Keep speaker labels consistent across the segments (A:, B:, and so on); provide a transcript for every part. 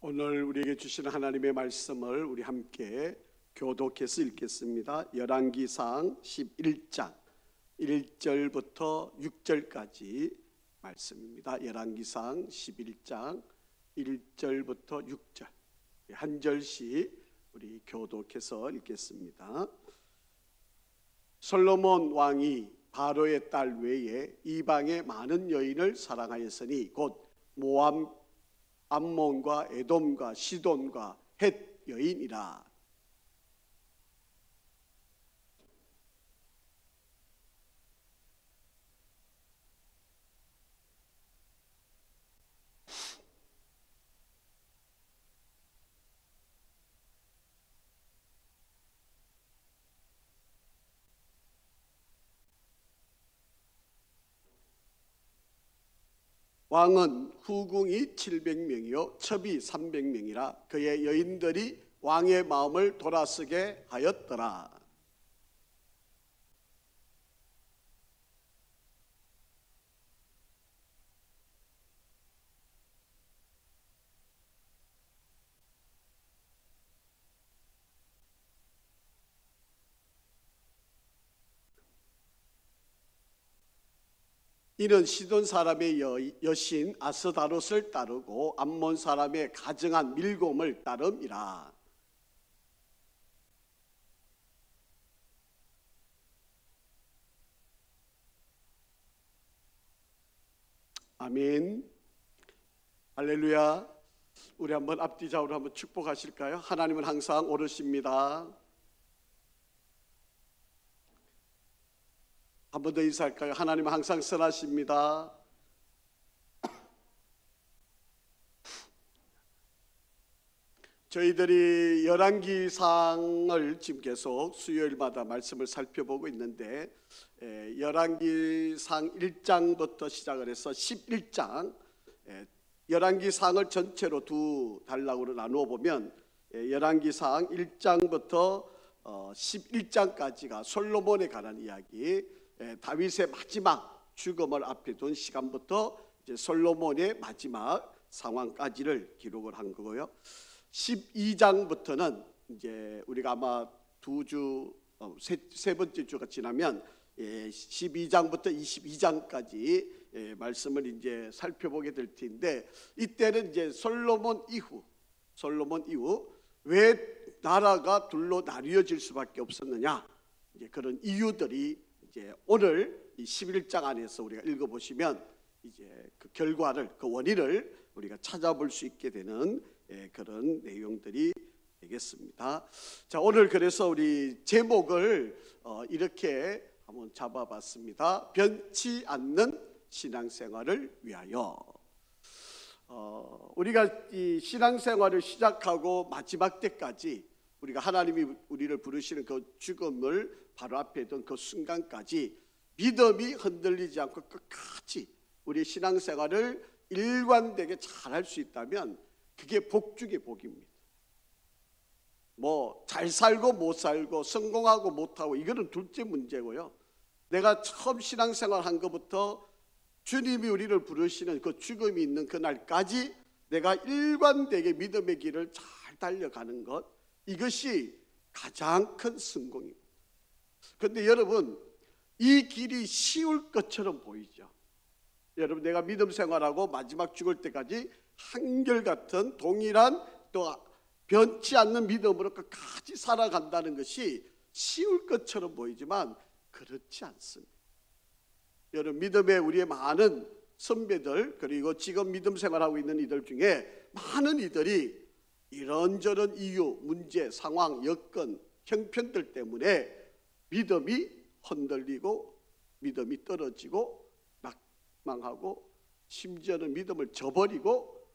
A: 오늘 우리에게 주시는 하나님의 말씀을 우리 함께 교독해서 읽겠습니다. 열왕기상 11장 1절부터 6절까지 말씀입니다. 열왕기상 11장 1절부터 6절 한 절씩 우리 교독해서 읽겠습니다. 솔로몬 왕이 바로의 딸 외에 이방의 많은 여인을 사랑하였으니 곧 모압, 암몬과 에돔과 시돈과 헷 여인이라. 왕은 후궁이 700명이요 첩이 300명이라 그의 여인들이 왕의 마음을 돌아서게 하였더라. 이는 시돈 사람의 여신 아스다롯을 따르고 암몬 사람의 가증한 밀곰을 따름이라. 아멘. 할렐루야. 우리 한번 앞뒤 좌우로 한번 축복하실까요? 하나님은 항상 오르십니다. 한 번 더 인사할까요? 하나님은 항상 선하십니다. 저희들이 열왕기상을 지금 계속 수요일마다 말씀을 살펴보고 있는데 열왕기상 1장부터 시작을 해서 11장 열왕기상을 전체로 두 단락으로 나누어 보면 열왕기상 1장부터 11장까지가 솔로몬에 관한 이야기, 다윗의 마지막 죽음을 앞에 둔 시간부터 이제 솔로몬의 마지막 상황까지를 기록을 한 거고요. 12장부터는 이제 우리가 아마 세 번째 주가 지나면 12장부터 22장까지 말씀을 이제 살펴보게 될 텐데, 이때는 이제 솔로몬 이후 왜 나라가 둘로 나뉘어질 수밖에 없었느냐, 이제 그런 이유들이 이제 오늘 이 11장 안에서 우리가 읽어보시면 이제 그 결과를, 그 원인을 우리가 찾아볼 수 있게 되는 그런 내용들이 되겠습니다. 자, 오늘 그래서 우리 제목을 이렇게 한번 잡아봤습니다. 변치 않는 신앙생활을 위하여. 우리가 이 신앙생활을 시작하고 마지막 때까지 우리가 하나님이 우리를 부르시는 그 죽음을 바로 앞에 둔 그 순간까지 믿음이 흔들리지 않고 끝까지 우리 신앙생활을 일관되게 잘 할 수 있다면 그게 복 중의 복입니다. 뭐 잘 살고 못 살고 성공하고 못하고 이거는 둘째 문제고요. 내가 처음 신앙생활 한 것부터 주님이 우리를 부르시는 그 죽음이 있는 그날까지 내가 일관되게 믿음의 길을 잘 달려가는 것, 이것이 가장 큰 성공입니다. 그런데 여러분, 이 길이 쉬울 것처럼 보이죠. 여러분, 내가 믿음 생활하고 마지막 죽을 때까지 한결같은 동일한 또 변치 않는 믿음으로 끝까지 살아간다는 것이 쉬울 것처럼 보이지만 그렇지 않습니다. 여러분, 믿음의 우리의 많은 선배들, 그리고 지금 믿음 생활하고 있는 이들 중에 많은 이들이 이런저런 이유, 문제, 상황, 여건, 형편들 때문에 믿음이 흔들리고 믿음이 떨어지고 낙망하고 심지어는 믿음을 저버리고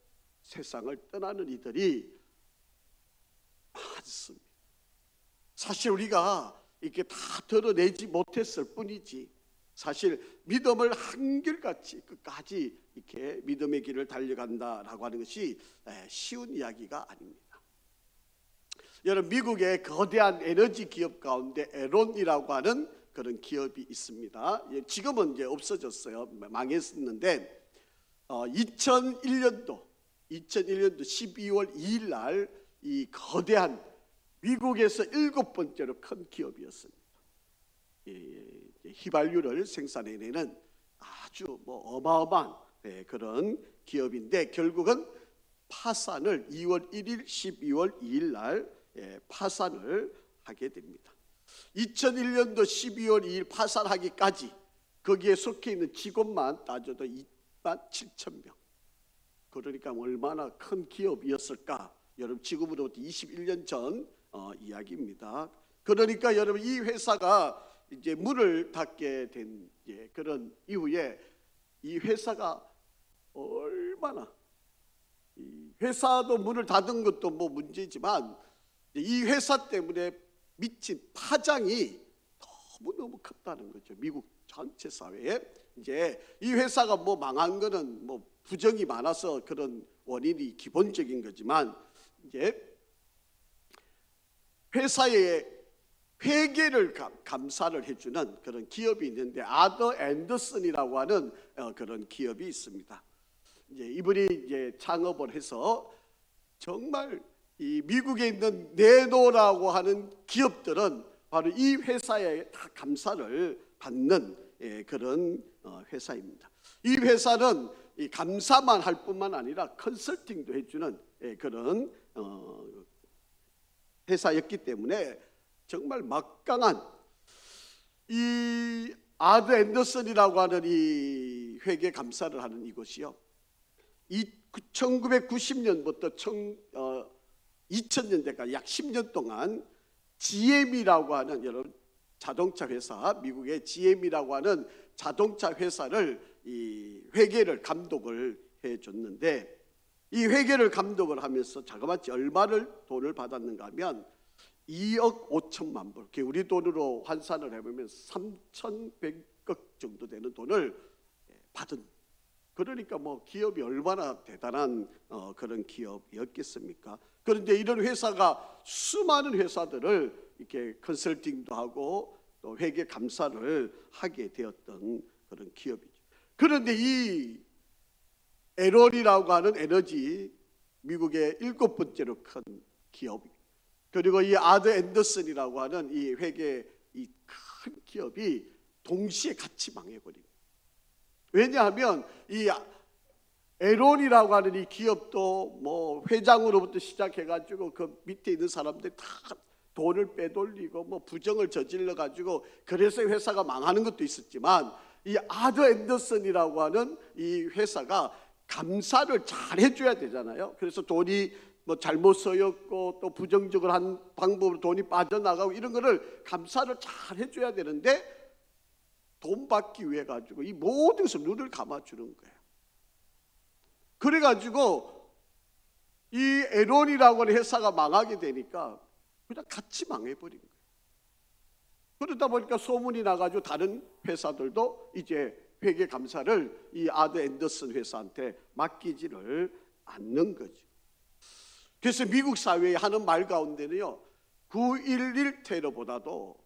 A: 세상을 떠나는 이들이 많습니다. 사실 우리가 이렇게 다 드러내지 못했을 뿐이지, 사실 믿음을 한결같이 끝까지 이렇게 믿음의 길을 달려간다라고 하는 것이 쉬운 이야기가 아닙니다. 여러분, 미국의 거대한 에너지 기업 가운데 에론이라고 하는 그런 기업이 있습니다. 지금은 이제 없어졌어요. 망했었는데 2001년도 2001년도 12월 2일 날 이 거대한 미국에서 7번째로 큰 기업이었습니다. 휘발유를 생산해내는 아주 어마어마한 그런 기업인데 결국은 파산을 2월 1일, 12월 2일 날 파산을 하게 됩니다. 2001년도 12월 2일 파산하기까지 거기에 속해 있는 직원만 따져도 2만 7천 명. 그러니까 얼마나 큰 기업이었을까? 여러분 지금으로부터 21년 전 이야기입니다. 그러니까 여러분 이 회사가 이제 문을 닫게 된 그런 이후에 이 회사가 얼마나 이 회사도 문을 닫은 것도 문제지만 이 회사 때문에 미친 파장이 너무너무 컸다는 거죠. 미국 전체 사회에. 이제 이 회사가 망한 거는 부정이 많아서 그런 원인이 기본적인 거지만 이제 회사의 회계를 감사를 해주는 그런 기업이 있는데 아더 앤더슨이라고 하는 그런 기업이 있습니다. 이제 이분이 이제 창업을 해서 정말 이 미국에 있는 네노라고 하는 기업들은 바로 이 회사에 다 감사를 받는 그런 회사입니다. 이 회사는 이 감사만 할 뿐만 아니라 컨설팅도 해주는 그런 회사였기 때문에 정말 막강한 이 아더 앤더슨이라고 하는 이 회계 감사를 하는 이곳이요. 1990년부터 2000년대까지 약 10년 동안 GM이라고 하는 여러분 자동차 회사, 미국의 GM이라고 하는 자동차 회사를 이 회계를 감독을 해줬는데 이 회계를 감독을 하면서 자그마치 얼마를 돈을 받았는가 하면 2억 5천만 불, 우리 돈으로 환산을 해보면 3,100억 정도 되는 돈을 받은. 그러니까 기업이 얼마나 대단한 그런 기업이었겠습니까? 그런데 이런 회사가 수많은 회사들을 이렇게 컨설팅도 하고 또 회계 감사를 하게 되었던 그런 기업이죠. 그런데 이 에런이라고 하는 에너지 미국의 7번째로 큰 기업, 그리고 이 아더 앤더슨이라고 하는 이 회계 이 큰 기업이 동시에 같이 망해버린. 왜냐하면 이 에론이라고 하는 이 기업도 회장으로부터 시작해가지고 그 밑에 있는 사람들이 다 돈을 빼돌리고 부정을 저질러 가지고 그래서 회사가 망하는 것도 있었지만 이 아더 앤더슨이라고 하는 이 회사가 감사를 잘 해줘야 되잖아요. 그래서 돈이 잘못 쓰였고 또 부정적으로 한 방법으로 돈이 빠져나가고 이런 거를 감사를 잘 해줘야 되는데 돈 받기 위해 가지고 이 모든 것을 눈을 감아주는 거예요. 그래가지고 이 에론이라고 하는 회사가 망하게 되니까 그냥 같이 망해버린 거예요. 그러다 보니까 소문이 나가지고 다른 회사들도 이제 회계 감사를 이 아더 앤더슨 회사한테 맡기지를 않는 거죠. 그래서 미국 사회에 하는 말 가운데는요, 9.11 테러보다도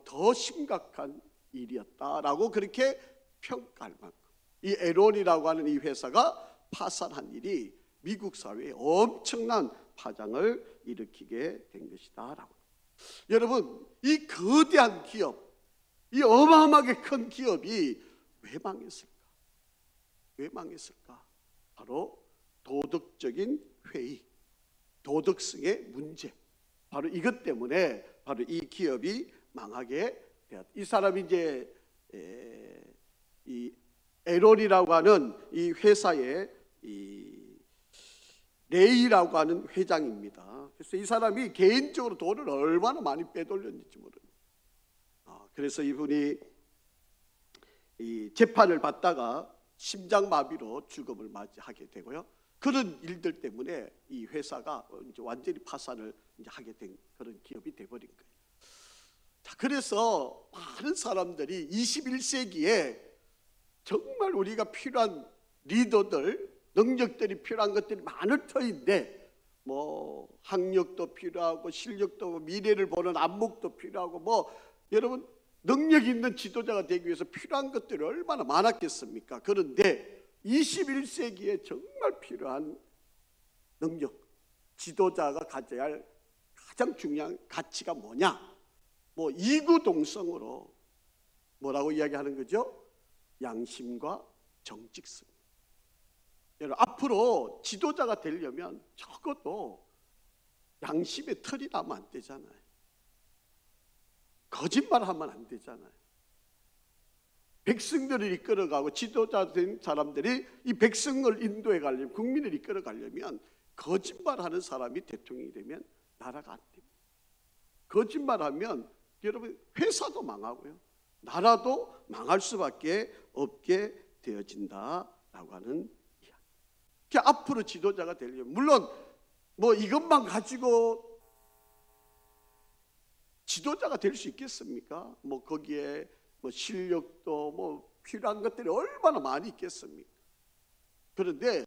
A: 더 심각한 일이었다라고 그렇게 평가할 만큼 이 에론이라고 하는 이 회사가 파산한 일이 미국 사회에 엄청난 파장을 일으키게 된 것이다라고. 여러분, 이 거대한 기업, 이 어마어마하게 큰 기업이 왜 망했을까? 왜 망했을까? 바로 도덕적인 회의, 도덕성의 문제. 바로 이것 때문에 바로 이 기업이 망하게 되었다. 이 사람이 이제 이 에론이라고 하는 이 회사의 이 레이라고 하는 회장입니다. 그래서 이 사람이 개인적으로 돈을 얼마나 많이 빼돌렸는지 모릅니다. 그래서 이분이 이 재판을 받다가 심장마비로 죽음을 맞이하게 되고요. 그런 일들 때문에 이 회사가 이제 완전히 파산을 이제 하게 된 그런 기업이 돼버린 거예요. 자, 그래서 많은 사람들이 21세기에 정말 우리가 필요한 리더들, 능력들이 필요한 것들이 많을 터인데 학력도 필요하고 실력도 미래를 보는 안목도 필요하고 여러분 능력 있는 지도자가 되기 위해서 필요한 것들이 얼마나 많았겠습니까? 그런데 21세기에 정말 필요한 능력, 지도자가 가져야 할 가장 중요한 가치가 뭐냐? 뭐 이구동성으로 뭐라고 이야기하는 거죠? 양심과 정직성. 여러분, 앞으로 지도자가 되려면 적어도 양심의 털이 나면 안 되잖아요. 거짓말하면 안 되잖아요. 백성들을 이끌어가고 지도자 된 사람들이 이 백성을 인도해 가려면, 국민을 이끌어 가려면 거짓말하는 사람이 대통령이 되면 나라가 안 됩니다. 거짓말하면 여러분 회사도 망하고요, 나라도 망할 수밖에 없게 되어진다라고 하는 이야기. 그러니까 앞으로 지도자가 되려면, 물론 뭐 이것만 가지고 지도자가 될 수 있겠습니까? 뭐 거기에 뭐 실력도 뭐 필요한 것들이 얼마나 많이 있겠습니까? 그런데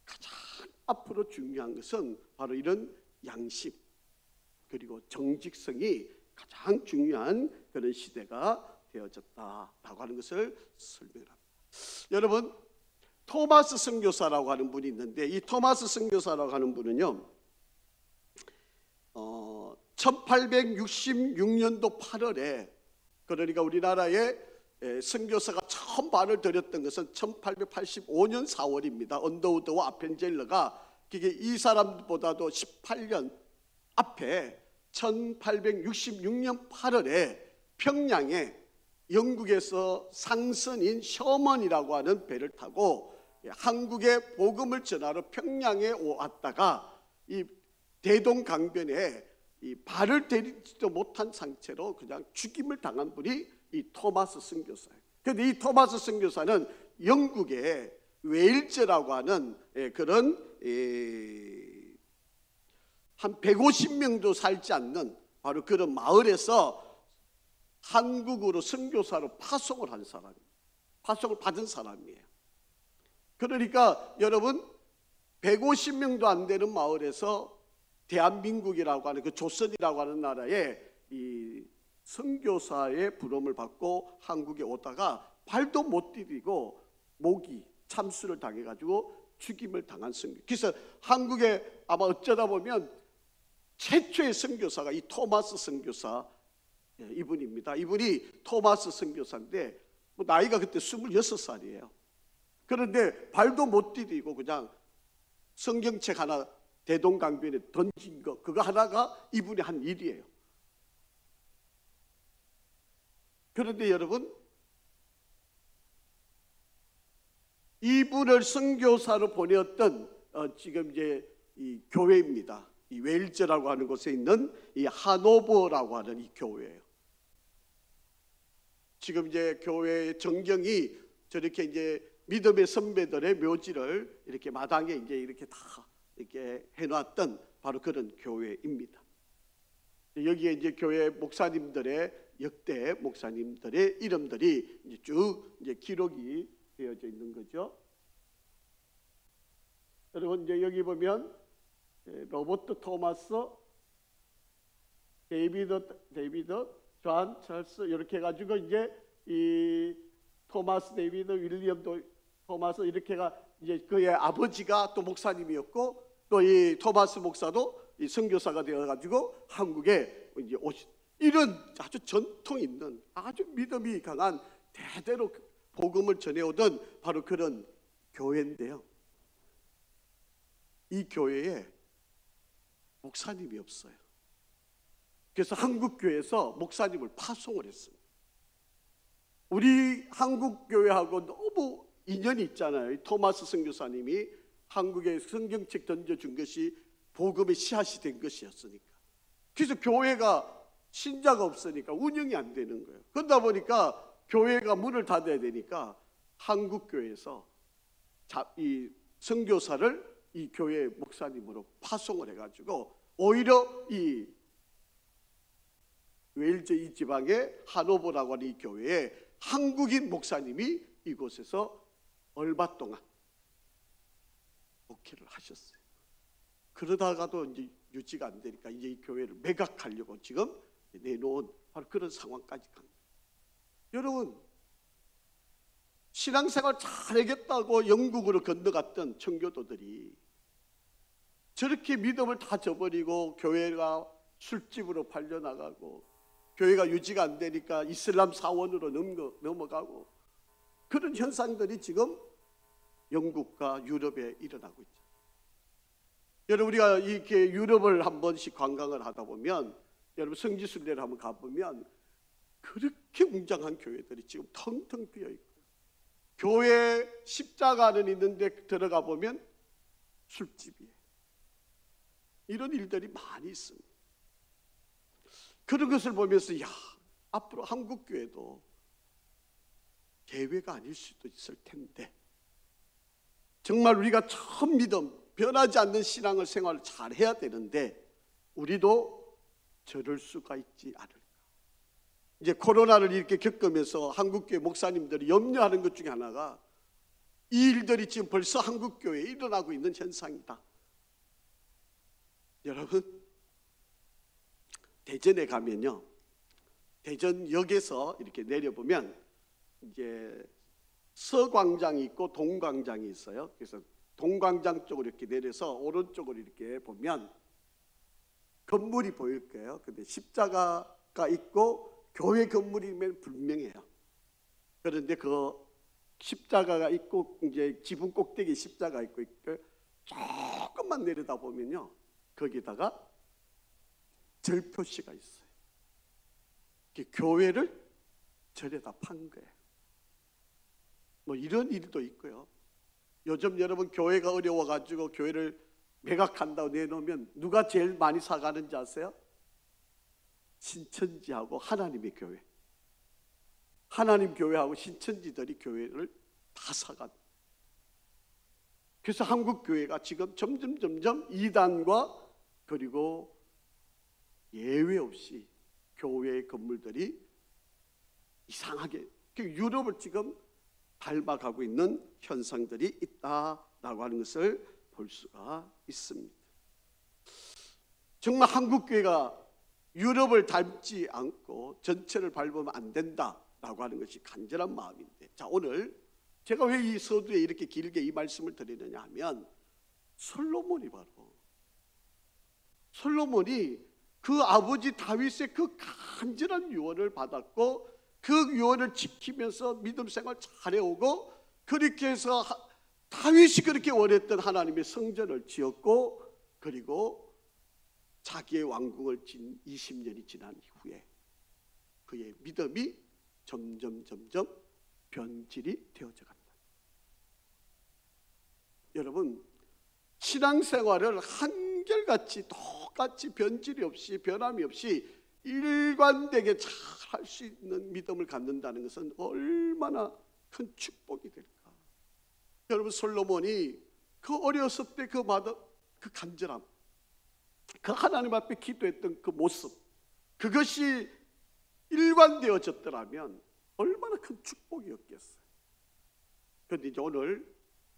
A: 가장 앞으로 중요한 것은 바로 이런 양심 그리고 정직성이 가장 중요한 그런 시대가 되어졌다라고 하는 것을 설명합니다. 여러분, 토마스 선교사라고 하는 분이 있는데, 이 토마스 선교사라고 하는 분은요 1866년도 8월에, 그러니까 우리나라에 선교사가 처음 발을 들였던 것은 1885년 4월입니다. 언더우드와 아펜젤러가, 그게 이 사람보다도 18년 앞에 1866년 8월에 평양에 영국에서 상선인 셔먼이라고 하는 배를 타고 한국에 복음을 전하러 평양에 왔다가 이 대동강변에 이 발을 데리지도 못한 상태로 그냥 죽임을 당한 분이 이 토마스 선교사예요. 그런데 이 토마스 선교사는 영국의 웨일즈라고 하는 그런 한 150명도 살지 않는 바로 그런 마을에서 한국으로 선교사로 파송을 한 사람이에요. 파송을 받은 사람이에요. 그러니까 여러분, 150명도 안 되는 마을에서 대한민국이라고 하는 그 조선이라고 하는 나라에 이 선교사의 부름을 받고 한국에 오다가 발도 못 디디고 목이 참수를 당해가지고 죽임을 당한 선교. 그래서 한국에 아마 어쩌다 보면 최초의 선교사가 이 토마스 선교사 이분입니다. 이분이 토마스 선교사인데 뭐 나이가 그때 26살이에요. 그런데 발도 못 디디고 그냥 성경책 하나 대동강변에 던진 거, 그거 하나가 이분이 한 일이에요. 그런데 여러분, 이분을 선교사로 보내었던 지금 이제 이 교회입니다. 이 웨일즈라고 하는 곳에 있는 이 하노버라고 하는 이 교회예요. 지금 이제 교회의 정경이 저렇게 이제 믿음의 선배들의 묘지를 이렇게 마당에 이제 이렇게 다 이렇게 해놨던 바로 그런 교회입니다. 여기에 이제 교회 목사님들의 역대 목사님들의 이름들이 이제 쭉 이제 기록이 되어져 있는 거죠. 여러분, 이제 여기 보면 로버트 토마스, 데이비드, 존, 찰스 이렇게 해가지고 이제 이 토마스, 데이비드, 윌리엄 토마스 이렇게가 이제 그의 아버지가 또 목사님이었고, 또 이 토마스 목사도 이 선교사가 되어가지고 한국에 이제 이런 아주 전통 있는 아주 믿음이 강한 대대로 복음을 전해오던 바로 그런 교회인데요. 이 교회에 목사님이 없어요. 그래서 한국 교회에서 목사님을 파송을 했습니다. 우리 한국 교회하고 너무 인연이 있잖아요. 이 토마스 선교사님이 한국에 성경책 던져준 것이 복음의 씨앗이 된 것이었으니까. 그래서 교회가 신자가 없으니까 운영이 안 되는 거예요. 그러다 보니까 교회가 문을 닫아야 되니까 한국 교회에서 이 선교사를 이 교회 목사님으로 파송을 해가지고 오히려 이 웨일즈 이 지방의 하노버라고 하는 이 교회에 한국인 목사님이 이곳에서 얼마 동안 목회를 하셨어요. 그러다가도 이제 유지가 안 되니까 이제 이 교회를 매각하려고 지금 내놓은 바로 그런 상황까지 간 거예요. 여러분, 신앙생활 잘하겠다고 영국으로 건너갔던 청교도들이 저렇게 믿음을 다 저버리고 교회가 술집으로 팔려나가고 교회가 유지가 안 되니까 이슬람 사원으로 넘어가고 그런 현상들이 지금 영국과 유럽에 일어나고 있죠. 여러분, 우리가 이렇게 유럽을 한 번씩 관광을 하다 보면, 여러분 성지순례를 한번 가보면 그렇게 웅장한 교회들이 지금 텅텅 비어 있고, 교회 십자가는 있는데 들어가 보면 술집이에요. 이런 일들이 많이 있습니다. 그런 것을 보면서 야, 앞으로 한국 교회도 예외가 아닐 수도 있을 텐데, 정말 우리가 처음 믿음, 변하지 않는 신앙을 생활을 잘 해야 되는데 우리도 저럴 수가 있지 않을까. 이제 코로나를 이렇게 겪으면서 한국교회 목사님들이 염려하는 것 중에 하나가 이 일들이 지금 벌써 한국교회에 일어나고 있는 현상이다. 여러분, 대전에 가면요, 대전역에서 이렇게 내려보면 이제 서광장이 있고 동광장이 있어요. 그래서 동광장 쪽으로 이렇게 내려서 오른쪽으로 이렇게 보면 건물이 보일 거예요. 근데 십자가가 있고 교회 건물이면 분명해요. 그런데 그 십자가가 있고 이제 지붕 꼭대기 십자가 있고 조금만 내려다 보면요, 거기다가 절표시가 있어요. 교회를 절에다 판 거예요. 뭐 이런 일도 있고요. 요즘 여러분 교회가 어려워가지고 교회를 매각한다고 내놓으면 누가 제일 많이 사가는지 아세요? 신천지하고 하나님의 교회. 하나님 교회하고 신천지들이 교회를 다 사가. 그래서 한국 교회가 지금 점점 이단과 그리고 예외 없이 교회의 건물들이 이상하게 유럽을 지금 닮아가고 있는 현상들이 있다라고 하는 것을 볼 수가 있습니다. 정말 한국교회가 유럽을 닮지 않고 전체를 밟으면 안 된다라고 하는 것이 간절한 마음인데, 자, 오늘 제가 왜 이 서두에 이렇게 길게 이 말씀을 드리느냐 하면, 솔로몬이 그 아버지 다윗의 그 간절한 유언을 받았고 그 유언을 지키면서 믿음 생활 잘해오고, 그렇게 해서 다윗이 그렇게 원했던 하나님의 성전을 지었고, 그리고 자기의 왕궁을 진 20년이 지난 이후에 그의 믿음이 점점 변질이 되어져 간다. 여러분, 신앙생활을 한결같이 똑같이 변질이 없이 변함이 없이 일관되게 잘 할 수 있는 믿음을 갖는다는 것은 얼마나 큰 축복이 될까. 여러분, 솔로몬이 그 어렸을 때 그 간절함, 그 하나님 앞에 기도했던 그 모습, 그것이 일관되어졌더라면 얼마나 큰 축복이었겠어요. 그런데 이제 오늘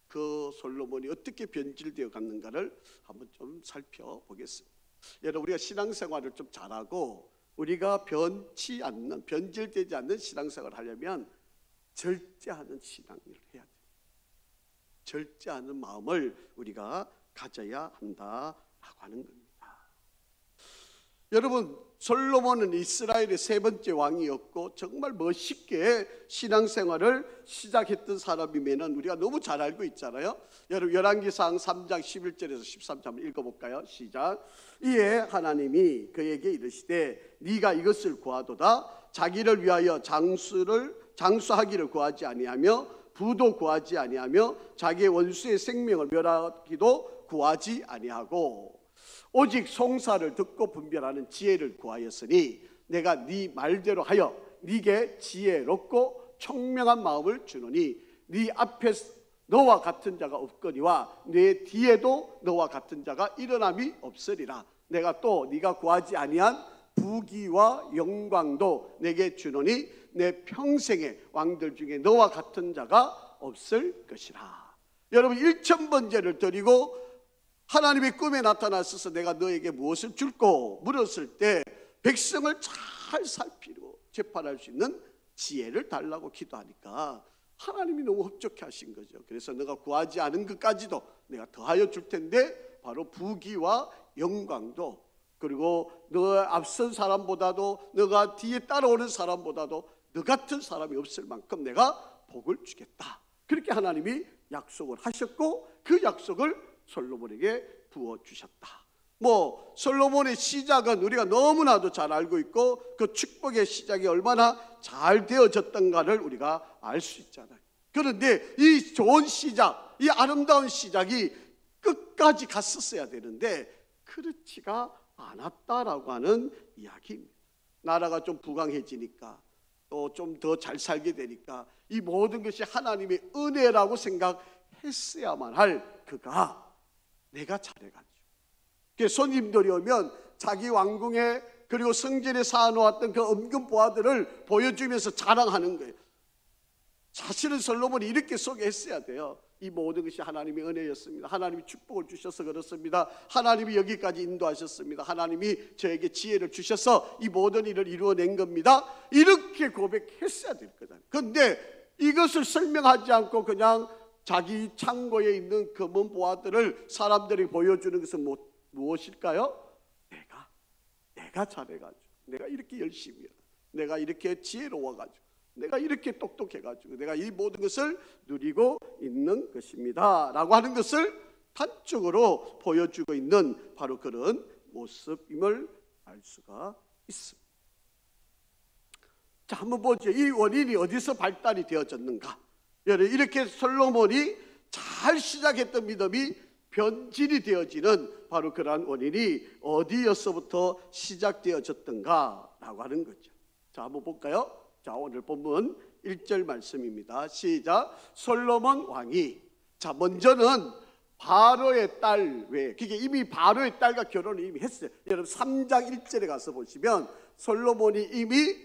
A: 그 솔로몬이 어떻게 변질되어 갔는가를 한번 좀 살펴보겠습니다. 여러분, 우리가 신앙생활을 좀 잘하고 우리가 변질되지 않는 신앙생활을 하려면 절제하는 신앙을 해야 돼요. 절제하는 마음을 우리가 가져야 한다라고 하는 겁니다. 여러분, 솔로몬은 이스라엘의 세 번째 왕이었고 정말 멋있게 신앙생활을 시작했던 사람이면 우리가 너무 잘 알고 있잖아요. 여러분, 열왕기상 3장 11절에서 13절 한번 읽어볼까요? 시작. 이에 하나님이 그에게 이르시되 네가 이것을 구하도다. 자기를 위하여 장수하기를 구하지 아니하며 부도 구하지 아니하며 자기의 원수의 생명을 멸하기도 구하지 아니하고 오직 송사를 듣고 분별하는 지혜를 구하였으니 내가 네 말대로 하여 네게 지혜롭고 총명한 마음을 주노니 네 앞에 너와 같은 자가 없거니와 네 뒤에도 너와 같은 자가 일어남이 없으리라. 내가 또 네가 구하지 아니한 부귀와 영광도 내게 주노니 내 평생의 왕들 중에 너와 같은 자가 없을 것이라. 여러분, 1000번제를 드리고 하나님의 꿈에 나타나셔서 내가 너에게 무엇을 줄고 물었을 때 백성을 잘 살피고 재판할 수 있는 지혜를 달라고 기도하니까 하나님이 너무 흡족해 하신 거죠. 그래서 너가 구하지 않은 것까지도 내가 더하여 줄 텐데, 바로 부귀와 영광도, 그리고 너 앞선 사람보다도, 너가 뒤에 따라오는 사람보다도 너 같은 사람이 없을 만큼 내가 복을 주겠다. 그렇게 하나님이 약속을 하셨고, 그 약속을 솔로몬에게 부어주셨다. 솔로몬의 시작은 우리가 너무나도 잘 알고 있고, 그 축복의 시작이 얼마나 잘 되어졌던가를 우리가 알 수 있잖아요. 그런데 이 좋은 시작, 이 아름다운 시작이 끝까지 갔었어야 되는데 그렇지가 않았다라고 하는 이야기입니다. 나라가 좀 부강해지니까, 또 좀 더 잘 살게 되니까 이 모든 것이 하나님의 은혜라고 생각했어야만 할 그가 내가 잘해가지고, 손님들이 오면 자기 왕궁에, 그리고 성전에 쌓아놓았던 그 은금 보화들을 보여주면서 자랑하는 거예요. 사실은 솔로몬이 이렇게 소개했어야 돼요. 이 모든 것이 하나님의 은혜였습니다. 하나님이 축복을 주셔서 그렇습니다. 하나님이 여기까지 인도하셨습니다. 하나님이 저에게 지혜를 주셔서 이 모든 일을 이루어낸 겁니다. 이렇게 고백했어야 될 거잖아요. 그런데 이것을 설명하지 않고 그냥 자기 창고에 있는 금은 보화들을 사람들이 보여주는 것은 무엇일까요? 내가 잘해가지고, 내가 이렇게 열심히 해가지고, 내가 이렇게 지혜로워가지고, 내가 이렇게 똑똑해가지고 내가 이 모든 것을 누리고 있는 것입니다 라고 하는 것을 단적으로 보여주고 있는 바로 그런 모습임을 알 수가 있습니다. 자, 한번 보죠. 이 원인이 어디서 발달이 되어졌는가? 이렇게 솔로몬이 잘 시작했던 믿음이 변질이 되어지는 바로 그러한 원인이 어디에서부터 시작되어졌던가 라고 하는 거죠. 자, 한번 볼까요? 자, 오늘 본문 1절 말씀입니다. 시작. 솔로몬 왕이, 자, 먼저는 바로의 딸 외에, 그게 이미 바로의 딸과 결혼을 이미 했어요. 여러분 3장 1절에 가서 보시면 솔로몬이 이미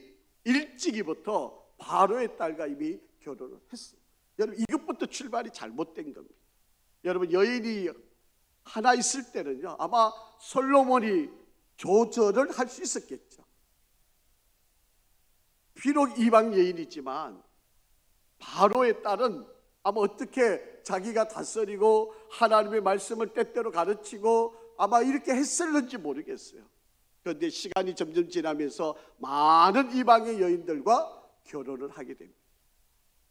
A: 일찍이부터 바로의 딸과 이미 결혼을 했어요. 여러분 이것부터 출발이 잘못된 겁니다. 여러분 여인이 하나 있을 때는요, 아마 솔로몬이 조절을 할 수 있었겠죠. 비록 이방 여인이지만 바로의 딸은 아마 어떻게 자기가 다스리고 하나님의 말씀을 때때로 가르치고 아마 이렇게 했을는지 모르겠어요. 그런데 시간이 점점 지나면서 많은 이방의 여인들과 결혼을 하게 됩니다.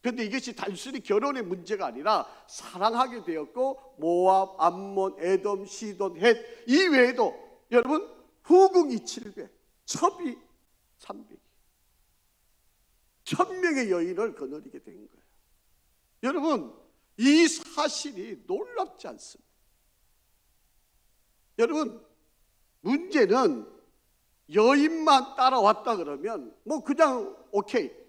A: 그런데 이것이 단순히 결혼의 문제가 아니라 사랑하게 되었고, 모압, 암몬, 에돔, 시돈, 헷 이외에도 여러분 후궁이 700, 첩이 300, 1000명의 여인을 거느리게 된 거예요. 여러분 이 사실이 놀랍지 않습니다. 여러분 문제는 여인만 따라왔다 그러면 그냥 오케이,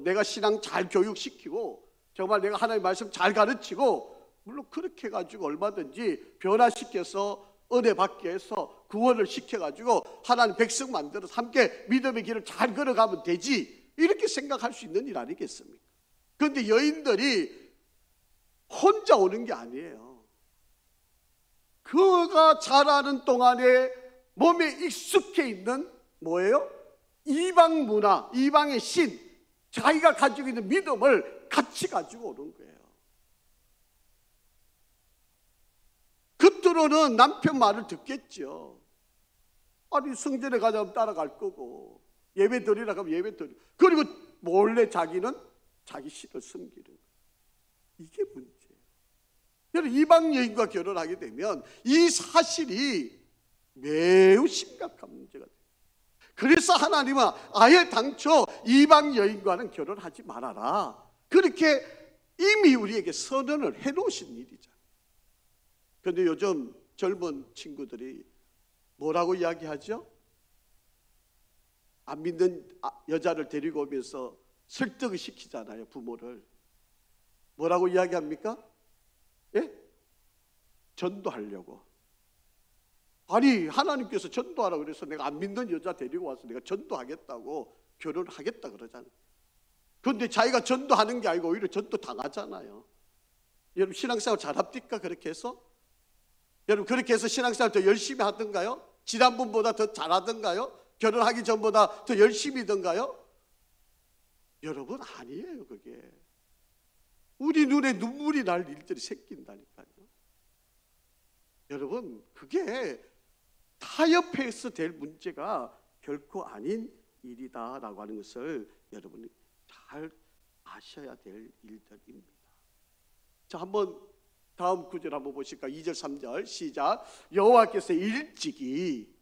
A: 내가 신앙 잘 교육시키고 정말 내가 하나님의 말씀 잘 가르치고, 물론 그렇게 해가지고 얼마든지 변화시켜서 은혜 받게 해서 구원을 시켜가지고 하나님 백성 만들어서 함께 믿음의 길을 잘 걸어가면 되지, 이렇게 생각할 수 있는 일 아니겠습니까? 그런데 여인들이 혼자 오는 게 아니에요. 그가 자라는 동안에 몸에 익숙해 있는 뭐예요? 이방 문화, 이방의 신, 자기가 가지고 있는 믿음을 같이 가지고 오는 거예요. 겉으로는 남편 말을 듣겠죠. 아니 성전에 가자면 따라갈 거고, 예배 드리라 하면 예배 드리고, 그리고 몰래 자기는 자기 신을 섬기는 거예요. 이게 문제예요. 여러분 이방 여인과 결혼하게 되면 이 사실이 매우 심각한 문제가 돼요. 그래서 하나님은 아예 당초 이방 여인과는 결혼하지 말아라, 그렇게 이미 우리에게 선언을 해놓으신 일이잖아요. 그런데 요즘 젊은 친구들이 뭐라고 이야기하죠? 안 믿는 여자를 데리고 오면서 설득을 시키잖아요. 부모를 뭐라고 이야기합니까? 예? 전도하려고. 아니 하나님께서 전도하라고 그래서 내가 안 믿는 여자 데리고 와서 내가 전도하겠다고 결혼을 하겠다 그러잖아요. 그런데 자기가 전도하는 게 아니고 오히려 전도 당하잖아요. 여러분 신앙생활 잘합니까? 그렇게 해서? 여러분 그렇게 해서 신앙생활 더 열심히 하던가요? 지난번보다 더 잘하던가요? 결혼하기 전보다 더 열심히던가요? 여러분 아니에요. 그게 우리 눈에 눈물이 날 일들이 생긴다니까요. 여러분, 그게 타협해서 될 문제가 결코 아닌 일이다라고 하는 것을 여러분이 잘 아셔야 될 일들입니다. 자, 한번 다음 구절 한번 보실까? 2절 3절 시작. 여호와께서 일찍이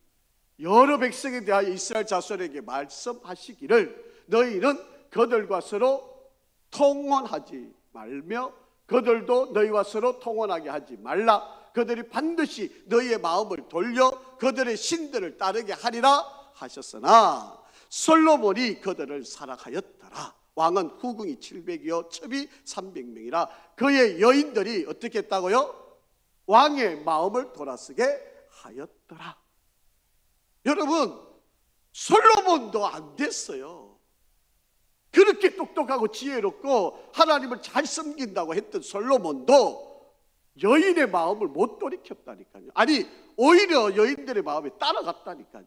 A: 여러 백성에 대하여 이스라엘 자손에게 말씀하시기를 너희는 그들과 서로 통혼하지 말며 그들도 너희와 서로 통혼하게 하지 말라. 그들이 반드시 너희의 마음을 돌려 그들의 신들을 따르게 하리라 하셨으나 솔로몬이 그들을 사랑하였더라. 왕은 후궁이 700이요 첩이 300명이라 그의 여인들이 어떻게 했다고요? 왕의 마음을 돌아서게 하였더라. 여러분, 솔로몬도 안 됐어요. 그렇게 똑똑하고 지혜롭고 하나님을 잘 섬긴다고 했던 솔로몬도 여인의 마음을 못 돌이켰다니까요. 아니, 오히려 여인들의 마음에 따라갔다니까요.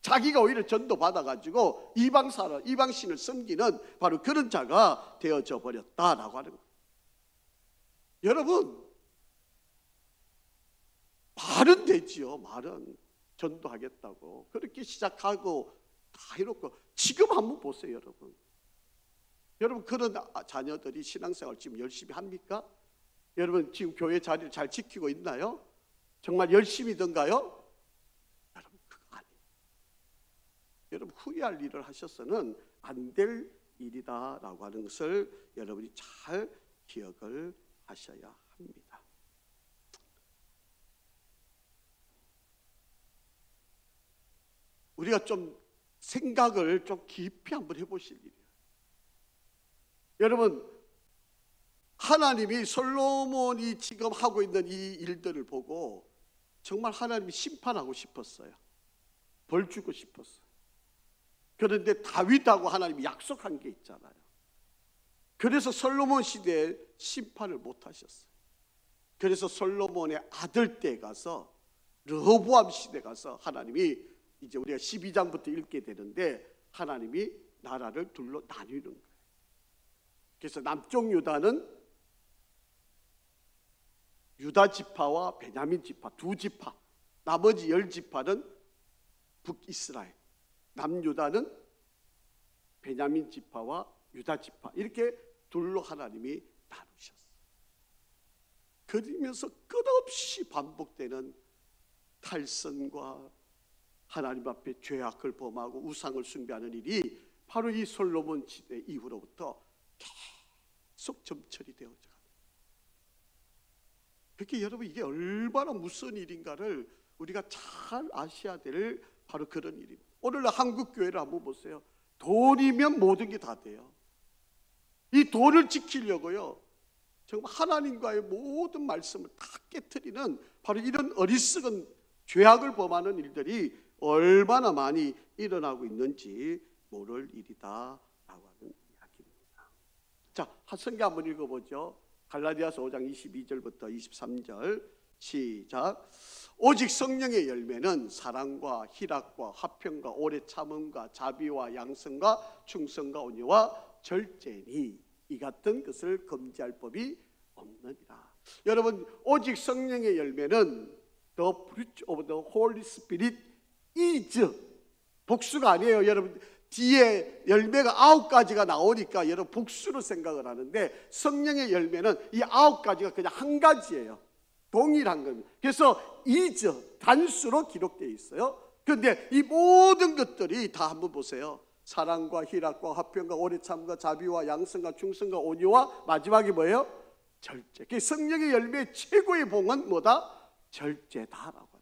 A: 자기가 오히려 전도받아가지고 이방신을 섬기는 바로 그런 자가 되어져 버렸다라고 하는 거예요. 여러분, 말은 되지요. 말은 전도하겠다고 그렇게 시작하고 다 이렇고 지금 한번 보세요. 여러분, 여러분 그런 자녀들이 신앙생활 지금 열심히 합니까? 여러분 지금 교회 자리를 잘 지키고 있나요? 정말 열심히든가요? 여러분 그거 아니에요. 여러분 후회할 일을 하셔서는 안 될 일이다라고 하는 것을 여러분이 잘 기억을 하셔야 합니다. 우리가 좀 생각을 좀 깊이 한번 해보실 일이에요. 여러분, 하나님이 솔로몬이 지금 하고 있는 이 일들을 보고 정말 하나님이 심판하고 싶었어요. 벌 주고 싶었어요. 그런데 다윗하고 하나님이 약속한 게 있잖아요. 그래서 솔로몬 시대에 심판을 못 하셨어요. 그래서 솔로몬의 아들 때 가서 르호보암 시대 가서 하나님이 이제 우리가 12장부터 읽게 되는데 하나님이 나라를 둘로 나뉘는 거예요. 그래서 남쪽 유다는 유다 지파와 베냐민 지파 두 지파, 나머지 10지파는 북이스라엘, 남유다는 베냐민 지파와 유다 지파, 이렇게 둘로 하나님이 나누셨어요. 그러면서 끝없이 반복되는 탈선과 하나님 앞에 죄악을 범하고 우상을 숭배하는 일이 바로 이 솔로몬 시대 이후로부터 계속 점철이 되어져. 그렇게 여러분 이게 얼마나 무서운 일인가를 우리가 잘 아셔야 될 바로 그런 일입니다. 오늘날 한국 교회를 한번 보세요. 돈이면 모든 게 다 돼요. 이 돈을 지키려고요, 정말 하나님과의 모든 말씀을 다 깨트리는 바로 이런 어리석은 죄악을 범하는 일들이 얼마나 많이 일어나고 있는지 모를 일이다라고 하는 이야기입니다. 자, 성경 한번 읽어보죠. 갈라디아서 5장 22절부터 23절 시작. 오직 성령의 열매는 사랑과 희락과 화평과 오래 참음과 자비와 양성과 충성과 온유와 절제니 이 같은 것을 금지할 법이 없느니라. 여러분, 오직 성령의 열매는 The fruit of the Holy Spirit is, 복수가 아니에요. 여러분 뒤에 열매가 9가지가 나오니까 여러분 복수로 생각을 하는데 성령의 열매는 이 9가지가 그냥 한 가지예요. 동일한 겁니다. 그래서 is, 단수로 기록되어 있어요. 그런데 이 모든 것들이 다 한번 보세요. 사랑과 희락과 화평과 오래 참과 자비와 양성과 충성과 온유와 마지막이 뭐예요? 절제. 성령의 열매의 최고의 봉은 뭐다? 절제다라고 합니다.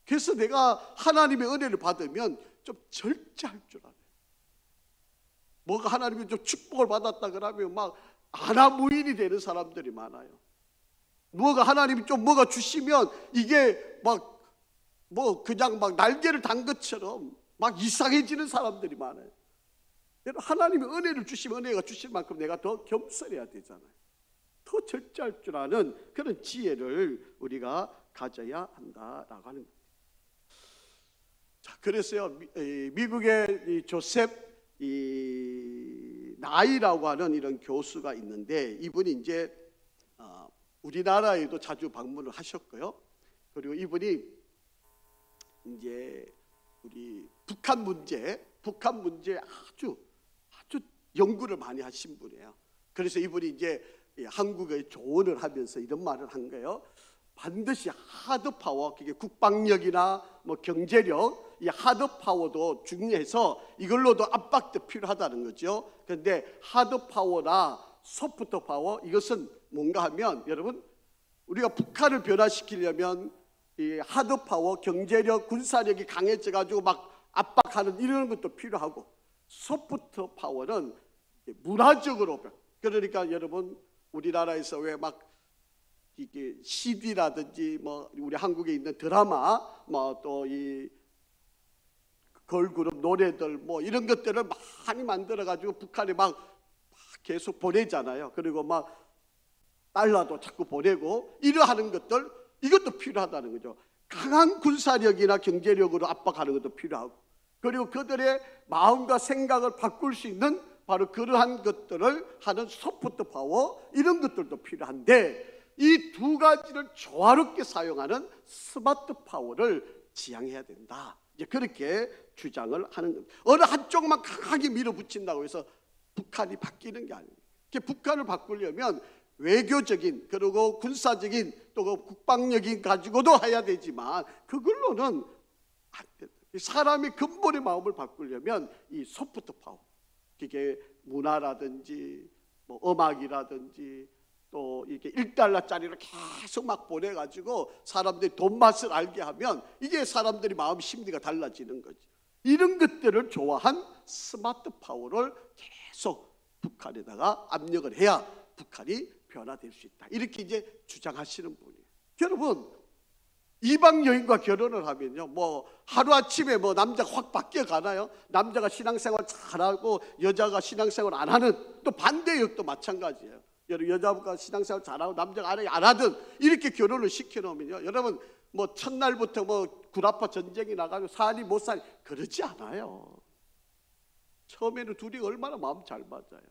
A: 그래서 내가 하나님의 은혜를 받으면 좀 절제할 줄 알아요. 뭐가 하나님이 좀 축복을 받았다 그러면 막 아나무인이 되는 사람들이 많아요. 뭐가 하나님이 좀 뭐가 주시면 이게 막 뭐 그냥 막 날개를 단 것처럼 막 이상해지는 사람들이 많아요. 하나님이 은혜를 주시면 은혜가 주실 만큼 내가 더 겸손해야 되잖아요. 더 절제할 줄 아는 그런 지혜를 우리가 가져야 한다라고 하는 거예요. 자, 그래서요, 미국의 이 조셉 이 나이라고 하는 이런 교수가 있는데 이분이 이제 우리나라에도 자주 방문을 하셨고요. 그리고 이분이 이제 우리 북한 문제 아주 연구를 많이 하신 분이에요. 그래서 이분이 이제 한국의 조언을 하면서 이런 말을 한 거예요. 반드시 하드 파워, 그게 국방력이나 뭐 경제력, 이 하드 파워도 중요해서 이걸로도 압박도 필요하다는 거죠. 그런데 하드 파워나 소프트 파워, 이것은 뭔가 하면 여러분, 우리가 북한을 변화시키려면 이 하드 파워, 경제력, 군사력이 강해져 가지고 막 압박하는 이런 것도 필요하고, 소프트 파워는 문화적으로, 그러니까 여러분 우리나라에서 왜 막 이게 CD라든지 뭐 우리 한국에 있는 드라마 뭐 또 이 걸그룹 노래들 뭐 이런 것들을 많이 만들어 가지고 북한에 막 계속 보내잖아요. 그리고 막 달러도 자꾸 보내고 이러하는 것들, 이것도 필요하다는 거죠. 강한 군사력이나 경제력으로 압박하는 것도 필요하고, 그리고 그들의 마음과 생각을 바꿀 수 있는 바로 그러한 것들을 하는 소프트 파워, 이런 것들도 필요한데, 이 두 가지를 조화롭게 사용하는 스마트 파워를 지향해야 된다. 이제 그렇게 주장을 하는 겁니다. 어느 한쪽만 강하게 밀어붙인다고 해서 북한이 바뀌는 게 아닙니다. 북한을 바꾸려면 외교적인, 그리고 군사적인, 또 국방력이 가지고도 해야 되지만 그걸로는 안 된다. 사람의 근본의 마음을 바꾸려면 이 소프트 파워, 이게 문화라든지 뭐 음악이라든지 또 이렇게 1달러짜리를 계속 막 보내가지고 사람들이 돈 맛을 알게 하면 이게 사람들이 마음 심리가 달라지는 거지. 이런 것들을 좋아한 스마트 파워를 계속 북한에다가 압력을 해야 북한이 변화될 수 있다. 이렇게 이제 주장하시는 분이에요. 여러분, 이방 여인과 결혼을 하면요, 뭐 하루아침에 뭐 남자가 확 바뀌어 가나요? 남자가 신앙생활 잘하고 여자가 신앙생활 안 하는, 또 반대역도 마찬가지예요. 여자가 신앙생활 잘하고 남자가 안 하든 이렇게 결혼을 시켜놓으면요, 여러분 뭐 첫날부터 뭐 구라파 전쟁이 나가고 사니 못 사니 그러지 않아요. 처음에는 둘이 얼마나 마음 잘 맞아요.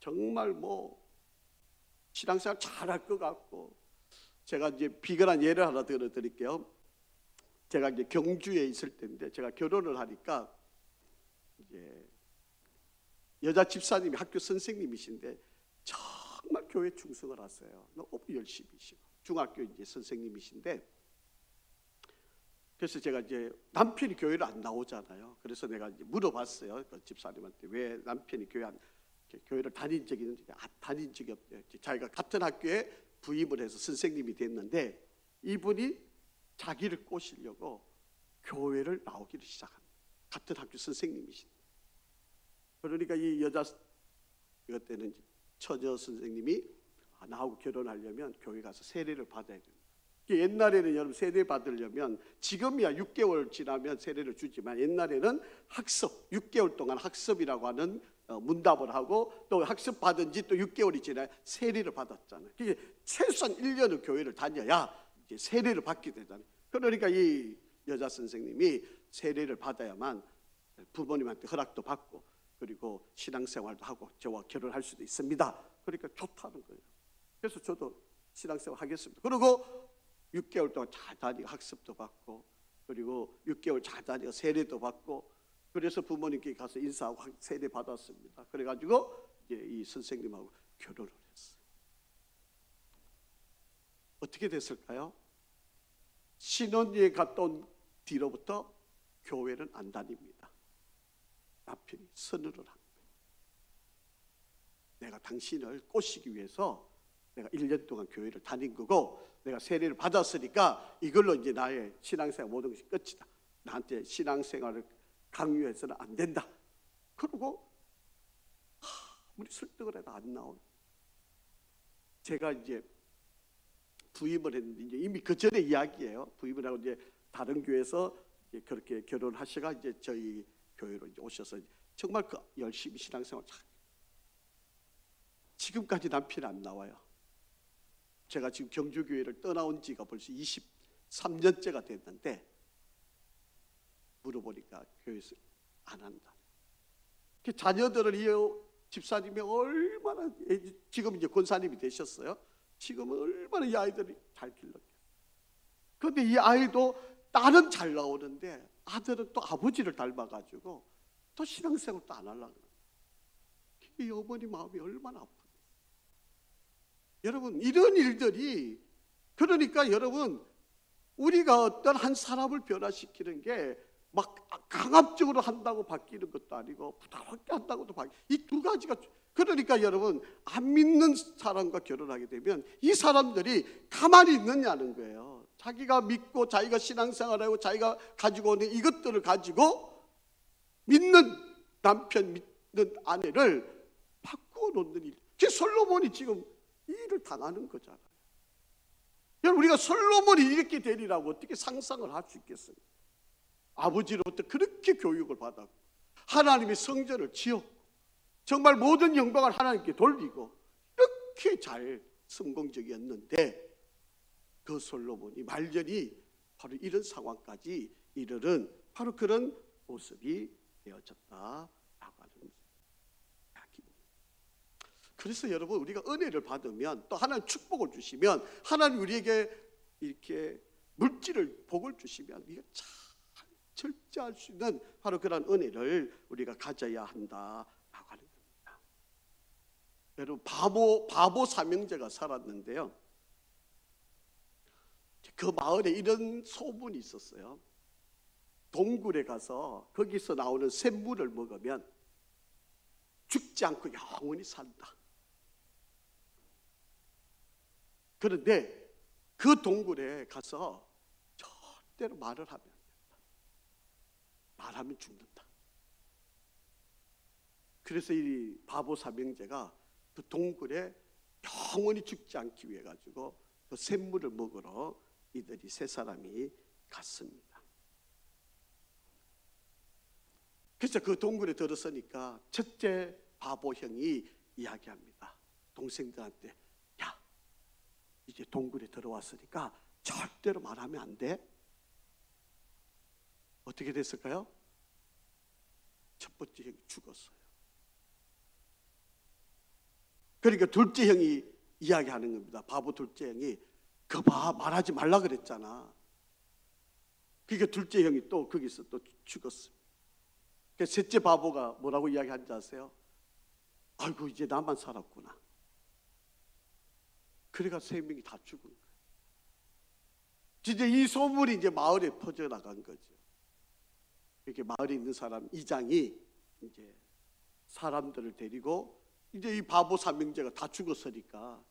A: 정말 뭐 신앙생활 잘할 것 같고. 제가 이제 비근한 예를 하나 들어드릴게요. 제가 이제 경주에 있을 때인데, 제가 결혼을 하니까 이제 여자 집사님이 학교 선생님이신데 정말 교회 충성을 하세요. 너무 열심히시고 중학교 이제 선생님이신데, 그래서 제가 이제 남편이 교회를 안 나오잖아요. 그래서 내가 이제 물어봤어요. 그 집사님한테 왜 남편이 교회를 다닌 적이 있는지. 다닌 적이 없대요. 자기가 같은 학교에 부임을 해서 선생님이 됐는데 이분이 자기를 꼬시려고 교회를 나오기를 시작합니다. 같은 학교 선생님이신데. 그러니까 이 여자, 이것 때는 처녀 선생님이 나하고 결혼하려면 교회 가서 세례를 받아야 됩니다. 옛날에는 여러분 세례 받으려면, 지금이야 6개월 지나면 세례를 주지만 옛날에는 학습, 6개월 동안 학습이라고 하는 문답을 하고 또 학습 받은 지 또 6개월이 지나야 세례를 받았잖아요. 그게 최소한 1년을 교회를 다녀야 이제 세례를 받게 되잖아요. 그러니까 이 여자 선생님이 세례를 받아야만 부모님한테 허락도 받고 그리고 신앙생활도 하고 저와 결혼할 수도 있습니다. 그러니까 좋다는 거예요. 그래서 저도 신앙생활 하겠습니다. 그리고 6개월 동안 잘 다니고 학습도 받고 그리고 6개월 잘 다니고 세례도 받고, 그래서 부모님께 가서 인사하고 세례 받았습니다. 그래가지고 이제 이 선생님하고 결혼을 했어요. 어떻게 됐을까요? 신혼여행 갔다 온 뒤로부터 교회는 안 다닙니다. 남편이 선언을 한 거예요. 내가 당신을 꼬시기 위해서 내가 1년 동안 교회를 다닌 거고, 내가 세례를 받았으니까 이걸로 이제 나의 신앙생활 모든 것이 끝이다. 나한테 신앙생활을 강요해서는 안 된다. 그러고 우리 설득을 해도 안 나온. 제가 이제 부임을 했는데 이제 이미 그 전에 이야기예요. 부임을 하고 이제 다른 교회에서 이제 그렇게 결혼하시가 이제 저희 교회로 이제 오셔서 정말 그 열심히 신앙생활 잘. 지금까지 남편이 안 나와요. 제가 지금 경주교회를 떠나온 지가 벌써 23년째가 됐는데 물어보니까 교회에서 안 한다. 그 자녀들을 이 집사님이 얼마나, 지금 이제 권사님이 되셨어요. 지금은 얼마나 이 아이들이 잘 길렀겠어요. 그런데 이 아이도 딸은 잘 나오는데 아들은 또 아버지를 닮아가지고 또 신앙생활도 안 하려고 그래요. 이 어머니 마음이 얼마나 아프겠어요. 여러분, 이런 일들이, 그러니까 여러분, 우리가 어떤 한 사람을 변화시키는 게 막 강압적으로 한다고 바뀌는 것도 아니고 부드럽게 한다고도 바뀌는, 이 두 가지가, 그러니까 여러분, 안 믿는 사람과 결혼하게 되면 이 사람들이 가만히 있느냐는 거예요. 자기가 믿고 자기가 신앙생활하고 자기가 가지고 오는 이것들을 가지고 믿는 남편, 믿는 아내를 바꾸어 놓는 일. 그 솔로몬이 지금 이 일을 당하는 거잖아요. 여러분, 우리가 솔로몬이 이렇게 되리라고 어떻게 상상을 할 수 있겠습니까? 아버지로부터 그렇게 교육을 받았고 하나님의 성전을 지었고 정말 모든 영광을 하나님께 돌리고 이렇게 잘 성공적이었는데 그 솔로몬이 말년이 바로 이런 상황까지 이르는 바로 그런 모습이 되어졌다라고 하는 이야기입니다. 그래서 여러분, 우리가 은혜를 받으면 또 하나님 축복을 주시면 하나님 우리에게 이렇게 물질을 복을 주시면 이거 참 절제할 수 있는 바로 그런 은혜를 우리가 가져야 한다라고 하는 겁니다. 여러분, 바보 삼형제가 살았는데요. 그 마을에 이런 소문이 있었어요. 동굴에 가서 거기서 나오는 샘물을 먹으면 죽지 않고 영원히 산다. 그런데 그 동굴에 가서 절대로 말을 하면 안 된다. 말하면 죽는다. 그래서 이 바보 삼형제가 그 동굴에 영원히 죽지 않기 위해 가지고 그 샘물을 먹으러 이들이 세 사람이 갔습니다. 그래서 그 동굴에 들어서니까 첫째 바보 형이 이야기합니다. 동생들한테, 야, 이제 동굴에 들어왔으니까 절대로 말하면 안 돼. 어떻게 됐을까요? 첫 번째 형이 죽었어요. 그러니까 둘째 형이 이야기하는 겁니다. 바보 둘째 형이, 그 봐, 말하지 말라 그랬잖아. 그러니까 둘째 형이 또 거기서 또 죽었어요. 그러니까 셋째 바보가 뭐라고 이야기하는지 아세요? 아이고, 이제 나만 살았구나. 그래가 세 명이 다 죽은 거예요. 이제 이 소문이 이제 마을에 퍼져나간 거죠. 이렇게 마을에 있는 사람 이장이 이제 사람들을 데리고 이제 이 바보 삼형제가 다 죽었으니까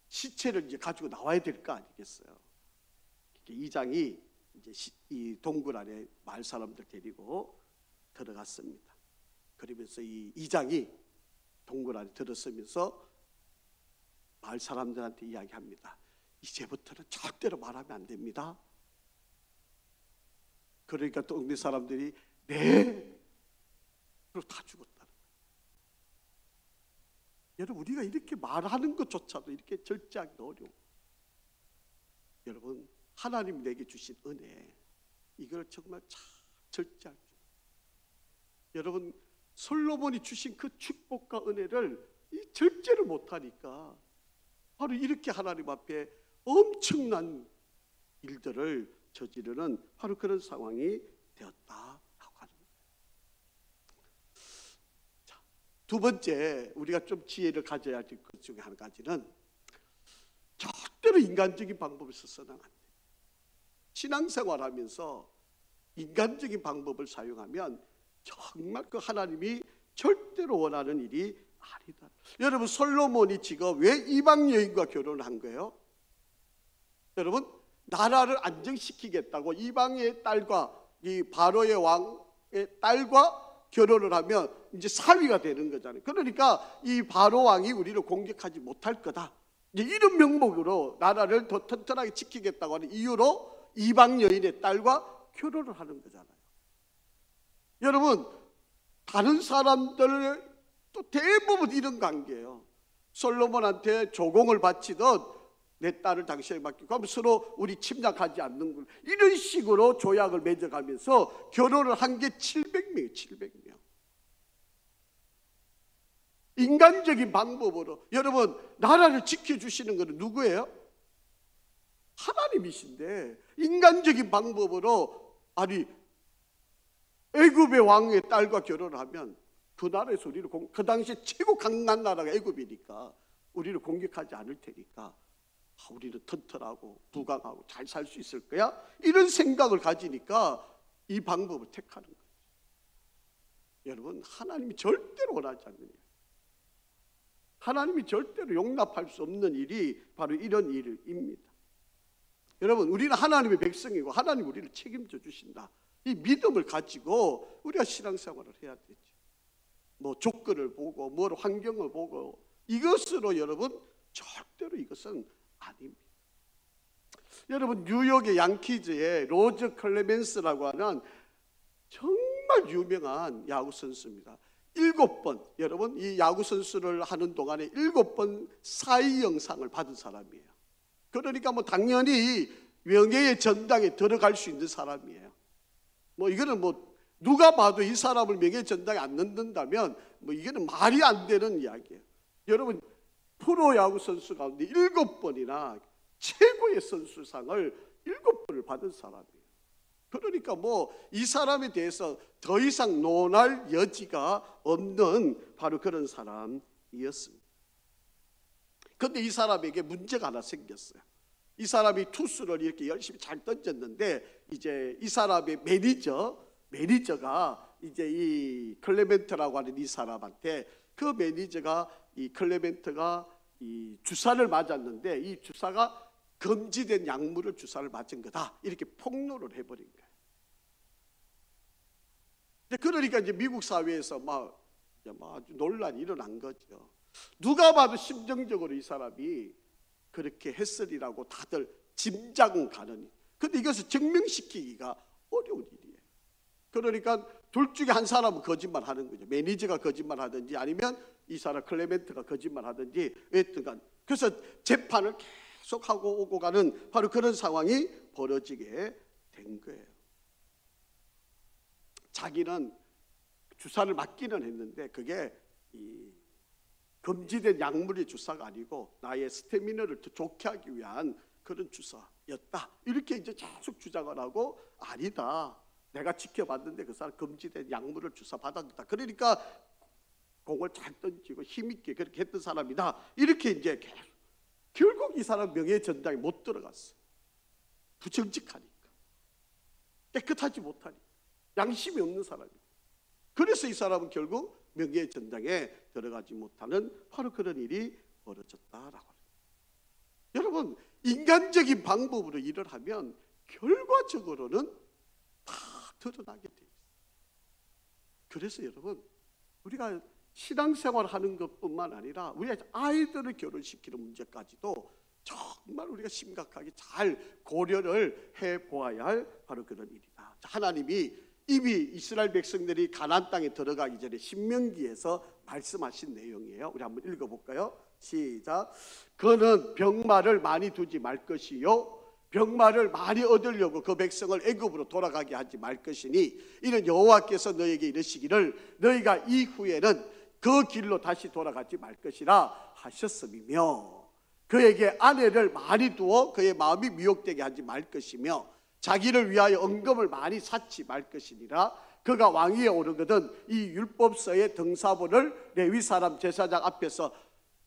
A: 시체를 이제 가지고 나와야 될 거 아니겠어요. 이장이 이제 이 동굴 안에 마을 사람들 데리고 들어갔습니다. 그러면서 이 이장이 동굴 안에 들어서면서 마을 사람들한테 이야기합니다. 이제부터는 절대로 말하면 안 됩니다. 그러니까 동네 사람들이 네, 그리고 다 죽었다는 거예요. 여러분, 우리가 이렇게 말하는 것조차도 이렇게 절제하기도 어려워. 여러분, 하나님 내게 주신 은혜, 이걸 정말 잘 절제할 줄. 여러분, 솔로몬이 주신 그 축복과 은혜를 이 절제를 못하니까 바로 이렇게 하나님 앞에 엄청난 일들을 저지르는 바로 그런 상황이 되었다라고 하는 거예요. 자, 두 번째, 우리가 좀 지혜를 가져야 될 것 중에 한 가지는 절대로 인간적인 방법을 써서는 안 돼요. 신앙생활하면서 인간적인 방법을 사용하면 정말 그 하나님이 절대로 원하는 일이 아니다. 여러분, 솔로몬이 지금 왜 이방 여인과 결혼을 한 거예요? 여러분, 나라를 안정시키겠다고 이방의 딸과 이 바로의 왕의 딸과 결혼을 하면 이제 사위가 되는 거잖아요. 그러니까 이 바로 왕이 우리를 공격하지 못할 거다. 이제 이런 명목으로 나라를 더 튼튼하게 지키겠다고 하는 이유로 이방 여인의 딸과 결혼을 하는 거잖아요. 여러분, 다른 사람들 또 대부분 이런 관계예요. 솔로몬한테 조공을 바치듯 내 딸을 당신에게 맡기고 하면 서로 우리 침략하지 않는 걸, 이런 식으로 조약을 맺어가면서 결혼을 한 게 700명이에요. 700명. 인간적인 방법으로. 여러분, 나라를 지켜주시는 것은 누구예요? 하나님이신데 인간적인 방법으로, 아니 애굽의 왕의 딸과 결혼하면 그 나라에서 우리를 그 당시에 최고 강한 나라가 애굽이니까 우리를 공격하지 않을 테니까 우리는 튼튼하고 부강하고 잘 살 수 있을 거야, 이런 생각을 가지니까 이 방법을 택하는 거예요. 여러분, 하나님이 절대로 원하지 않는 일, 하나님이 절대로 용납할 수 없는 일이 바로 이런 일입니다. 여러분, 우리는 하나님의 백성이고 하나님 우리를 책임져 주신다, 이 믿음을 가지고 우리가 신앙생활을 해야 되죠. 뭐 조건을 보고 뭘 환경을 보고 이것으로 여러분 절대로 이것은 아닙니다. 여러분, 뉴욕의 양키즈의 로저 클레멘스라고 하는 정말 유명한 야구 선수입니다. 7번, 여러분 이 야구 선수를 하는 동안에 7번 사이 영상을 받은 사람이에요. 그러니까 뭐 당연히 명예의 전당에 들어갈 수 있는 사람이에요. 뭐 이거는 뭐 누가 봐도 이 사람을 명예의 전당에 안 넣는다면 뭐 이거는 말이 안 되는 이야기예요. 여러분, 프로야구 선수 가운데 7번이나 최고의 선수상을 7번을 받은 사람이에요. 그러니까 뭐 이 사람에 대해서 더 이상 논할 여지가 없는 바로 그런 사람이었습니다. 그런데 이 사람에게 문제가 하나 생겼어요. 이 사람이 투수를 이렇게 열심히 잘 던졌는데 이제 이 사람의 매니저가 이제 이 클레멘트라고 하는 이 사람한테, 그 매니저가 이 클레멘트가 이 주사를 맞았는데 이 주사가 금지된 약물을 주사를 맞은 거다, 이렇게 폭로를 해버린 거예요. 그러니까 이제 미국 사회에서 막 아주 논란이 일어난 거죠. 누가 봐도 심정적으로 이 사람이 그렇게 했으리라고 다들 짐작은 가느니, 근데 이것을 증명시키기가 어려운 일이에요. 그러니까 둘 중에 한 사람은 거짓말 하는 거죠. 매니저가 거짓말 하든지 아니면 이 사람 클레멘트가 거짓말 하든지 어쨌든 그래서 재판을 계속하고 오고 가는 바로 그런 상황이 벌어지게 된 거예요. 자기는 주사를 맞기는 했는데 그게 이 금지된 약물의 주사가 아니고 나의 스태미너를 더 좋게 하기 위한 그런 주사였다, 이렇게 이제 계속 주장을 하고, 아니다, 내가 지켜봤는데 그 사람 금지된 약물을 주사 받았다, 그러니까 공을 잘 던지고 힘있게 그렇게 했던 사람이다, 이렇게 이제 계속. 결국 이 사람 명예의 전당에 못 들어갔어요. 부정직하니까, 깨끗하지 못하니까, 양심이 없는 사람이에요. 그래서 이 사람은 결국 명예의 전당에 들어가지 못하는 바로 그런 일이 벌어졌다라고 합니다. 여러분, 인간적인 방법으로 일을 하면 결과적으로는 다 드러나게 돼 있어요. 그래서 여러분, 우리가 신앙생활 하는 것뿐만 아니라 우리 아이들을 결혼시키는 문제까지도 정말 우리가 심각하게 잘 고려를 해보아야 할 바로 그런 일이다. 하나님이 이미 이스라엘 백성들이 가나안 땅에 들어가기 전에 신명기에서 말씀하신 내용이에요. 우리 한번 읽어볼까요? 시작. 그는 병마를 많이 두지 말 것이요 병마를 많이 얻으려고 그 백성을 애굽으로 돌아가게 하지 말 것이니 이는 여호와께서 너에게 이르시기를 너희가 이후에는 그 길로 다시 돌아가지 말 것이라 하셨음이며, 그에게 아내를 많이 두어 그의 마음이 미혹되게 하지 말 것이며 자기를 위하여 은금을 많이 쌓지 말 것이니라. 그가 왕위에 오르거든 이 율법서의 등사본을 레위 사람 제사장 앞에서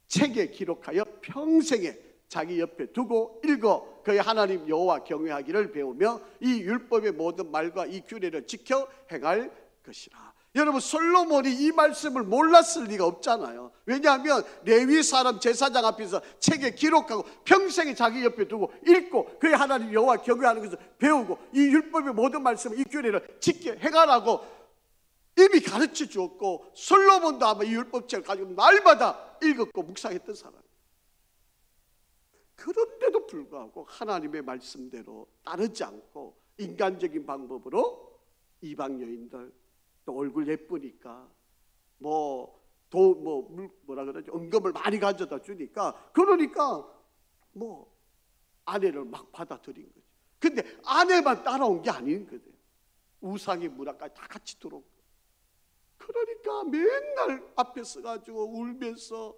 A: 책에 기록하여 평생에 자기 옆에 두고 읽어 그의 하나님 여호와 경외하기를 배우며 이 율법의 모든 말과 이 규례를 지켜 행할 것이라. 여러분, 솔로몬이 이 말씀을 몰랐을 리가 없잖아요. 왜냐하면 레위 사람 제사장 앞에서 책에 기록하고 평생에 자기 옆에 두고 읽고 그의 하나님 여호와 경외하는 것을 배우고 이 율법의 모든 말씀, 이 규례를 지켜 행하라고 이미 가르쳐 주었고, 솔로몬도 아마 이 율법책을 가지고 날마다 읽었고 묵상했던 사람이에요. 그런데도 불구하고 하나님의 말씀대로 따르지 않고 인간적인 방법으로 이방 여인들, 또 얼굴 예쁘니까 뭐라 그러죠? 은금을 많이 가져다 주니까, 그러니까 뭐 아내를 막 받아들인 거죠. 근데 아내만 따라온 게 아닌 거예요. 우상의 문화까지 다 같이 들어온 거예요. 그러니까 맨날 앞에 서가지고 울면서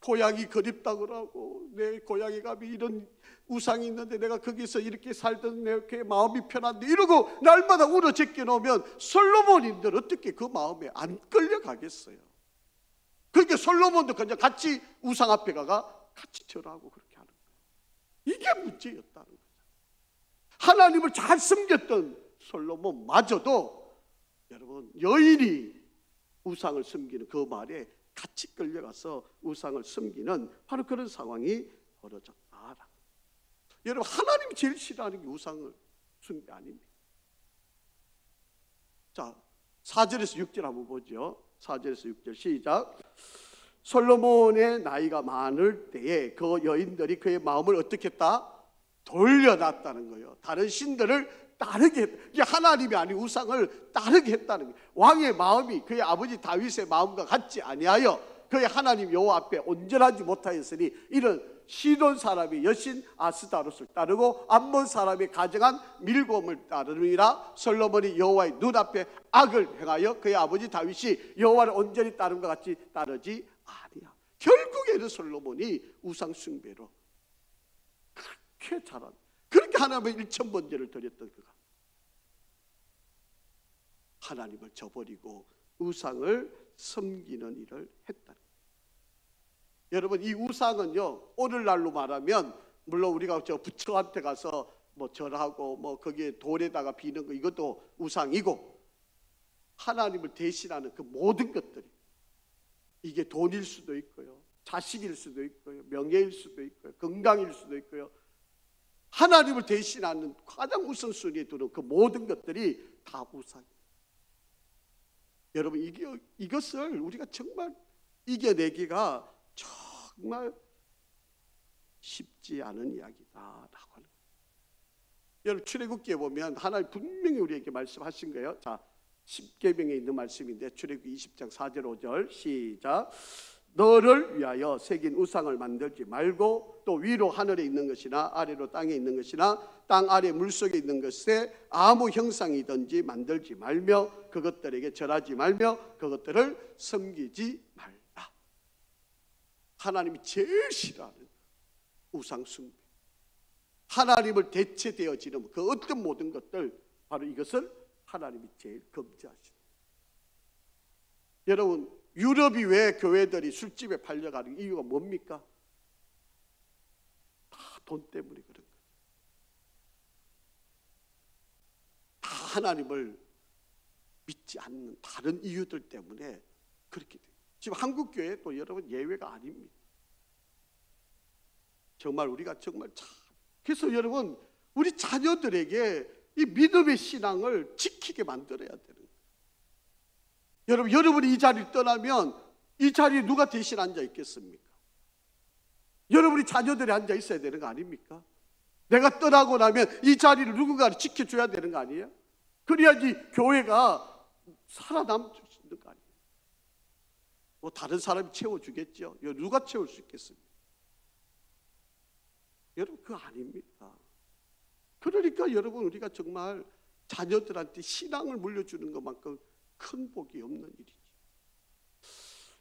A: 고향이 그립다 그러고, 내 고향에 가면 이런 우상이 있는데 내가 거기서 이렇게 살던 내 마음이 편한데 이러고 날마다 울어 제껴 놓으면 솔로몬인들 어떻게 그 마음에 안 끌려가겠어요? 그러니까 솔로몬도 그냥 같이 우상 앞에 가가 같이 절하고 그렇게 하는 거예요. 이게 문제였다는 거죠. 하나님을 잘 섬겼던 솔로몬마저도 여러분 여인이 우상을 섬기는 그 말에 같이 끌려가서 우상을 섬기는 바로 그런 상황이 벌어졌다. 여러분 하나님이 제일 싫어하는 게 우상을 섬기 아닙니까? 자, 4절에서 6절 한번 보죠. 4절에서 6절 시작. 솔로몬의 나이가 많을 때에 그 여인들이 그의 마음을 어떻게 했다? 돌려놨다는 거예요. 다른 신들을 따르게 했다. 이게 하나님이 아닌 우상을 따르게 했다는 거예요. 왕의 마음이 그의 아버지 다윗의 마음과 같지 아니하여 그의 하나님 여호와 앞에 온전하지 못하였으니 이런 시돈 사람이 여신 아스다롯을 따르고 암몬 사람이 가정한 밀곰을 따르느니라. 솔로몬이 여호와의 눈앞에 악을 행하여 그의 아버지 다윗이 여호와를 온전히 따른 것 같이 따르지 아니야. 결국에는 솔로몬이 우상 숭배로 그렇게 잘한, 그렇게 하나님의 1000번제를 드렸던 그가 하나님을 저버리고 우상을 섬기는 일을 했다. 여러분 이 우상은요, 오늘날로 말하면 물론 우리가 저 부처한테 가서 뭐 절하고 뭐 거기에 돌에다가 비는 거 이것도 우상이고, 하나님을 대신하는 그 모든 것들이, 이게 돈일 수도 있고요, 자식일 수도 있고요, 명예일 수도 있고요, 건강일 수도 있고요, 하나님을 대신하는 가장 우선순위에 두는 그 모든 것들이 다 우상이에요. 여러분 이것을 우리가 정말 이겨내기가 정말 쉽지 않은 이야기다라고 하는 거예요. 여러분 출애굽기에 보면 하나님 분명히 우리에게 말씀하신 거예요. 자, 10계명에 있는 말씀인데 출애굽기 20장 4절 5절 시작. 너를 위하여 새긴 우상을 만들지 말고 또 위로 하늘에 있는 것이나 아래로 땅에 있는 것이나 땅 아래 물속에 있는 것에 아무 형상이든지 만들지 말며 그것들에게 절하지 말며 그것들을 섬기지 말라. 하나님이 제일 싫어하는 우상 숭배, 하나님을 대체되어지는 그 어떤 모든 것들, 바로 이것을 하나님이 제일 금지하시는. 여러분 유럽이 왜 교회들이 술집에 팔려가는 이유가 뭡니까? 다 돈 때문에 그런 거예요. 다 하나님을 믿지 않는 다른 이유들 때문에 그렇게 돼요. 지금 한국 교회 또 여러분 예외가 아닙니다. 정말 우리가 정말 참, 그래서 여러분 우리 자녀들에게 이 믿음의 신앙을 지키게 만들어야 되는 거예요. 여러분 여러분이 이 자리를 떠나면 이 자리에 누가 대신 앉아 있겠습니까? 여러분이 자녀들이 앉아 있어야 되는 거 아닙니까? 내가 떠나고 나면 이 자리를 누군가 지켜줘야 되는 거 아니에요? 그래야지 교회가 살아남을 수 있는 거 아니에요? 뭐 다른 사람이 채워주겠죠. 누가 채울 수 있겠습니까? 여러분 그거 아닙니다. 그러니까 여러분 우리가 정말 자녀들한테 신앙을 물려주는 것만큼 큰 복이 없는 일이지.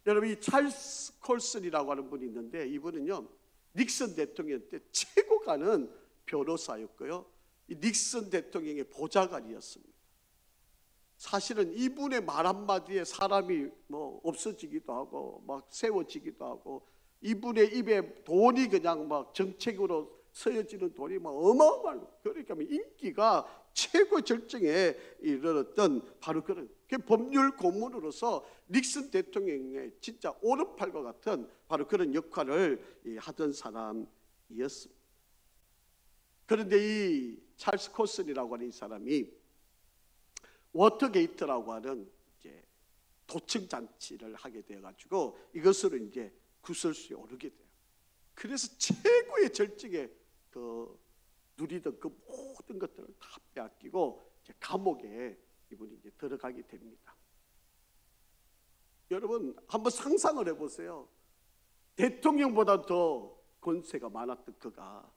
A: 여러분 이 찰스 콜슨이라고 하는 분이 있는데 이분은요 닉슨 대통령 때 최고 가는 변호사였고요, 이 닉슨 대통령의 보좌관이었습니다. 사실은 이분의 말 한마디에 사람이 뭐 없어지기도 하고 막 세워지기도 하고, 이분의 입에 돈이 그냥 막 정책으로 서여지는 돈이 막 어마어마한, 그러니까 인기가 최고 절정에 이르렀던 바로 그런 법률 고문으로서 닉슨 대통령의 진짜 오른팔과 같은 바로 그런 역할을 하던 사람이었습니다. 그런데 이 찰스 콜슨이라고 하는 이 사람이 워터게이트라고 하는 이제 도청 잔치를 하게 되어가지고 이것으로 이제 구설수에 오르게 돼요. 그래서 최고의 절정에 그 누리던 그 모든 것들을 다 빼앗기고 이제 감옥에 이분이 이제 들어가게 됩니다. 여러분 한번 상상을 해보세요. 대통령보다 더 권세가 많았던 그가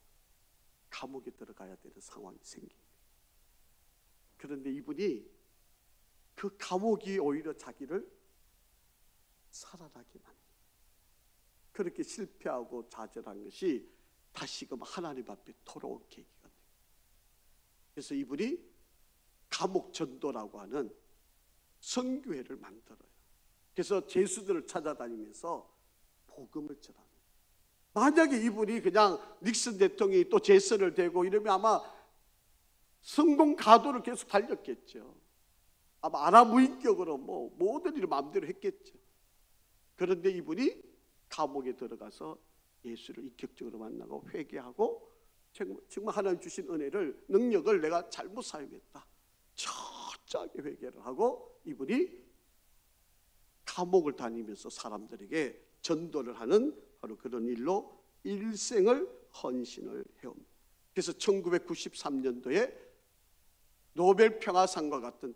A: 감옥에 들어가야 되는 상황이 생깁니다. 그런데 이분이 그 감옥이 오히려 자기를 살아나게 만듭니다. 그렇게 실패하고 좌절한 것이 다시금 하나님 앞에 돌아온 계기가 됩니다. 그래서 이분이 감옥 전도라고 하는 선교회를 만들어요. 그래서 죄수들을 찾아다니면서 복음을 전합니다. 만약에 이분이 그냥 닉슨 대통령이 또 재선을 되고 이러면 아마 성공 가도를 계속 달렸겠죠. 아마 아나무인격으로 모든 일을 마음대로 했겠죠. 그런데 이분이 감옥에 들어가서 예수를 인격적으로 만나고 회개하고 정말 하나님 주신 은혜를, 능력을 내가 잘못 사용했다, 철저하게 회개를 하고 이분이 감옥을 다니면서 사람들에게 전도를 하는 바로 그런 일로 일생을 헌신을 해옵니다. 그래서 1993년도에 노벨 평화상과 같은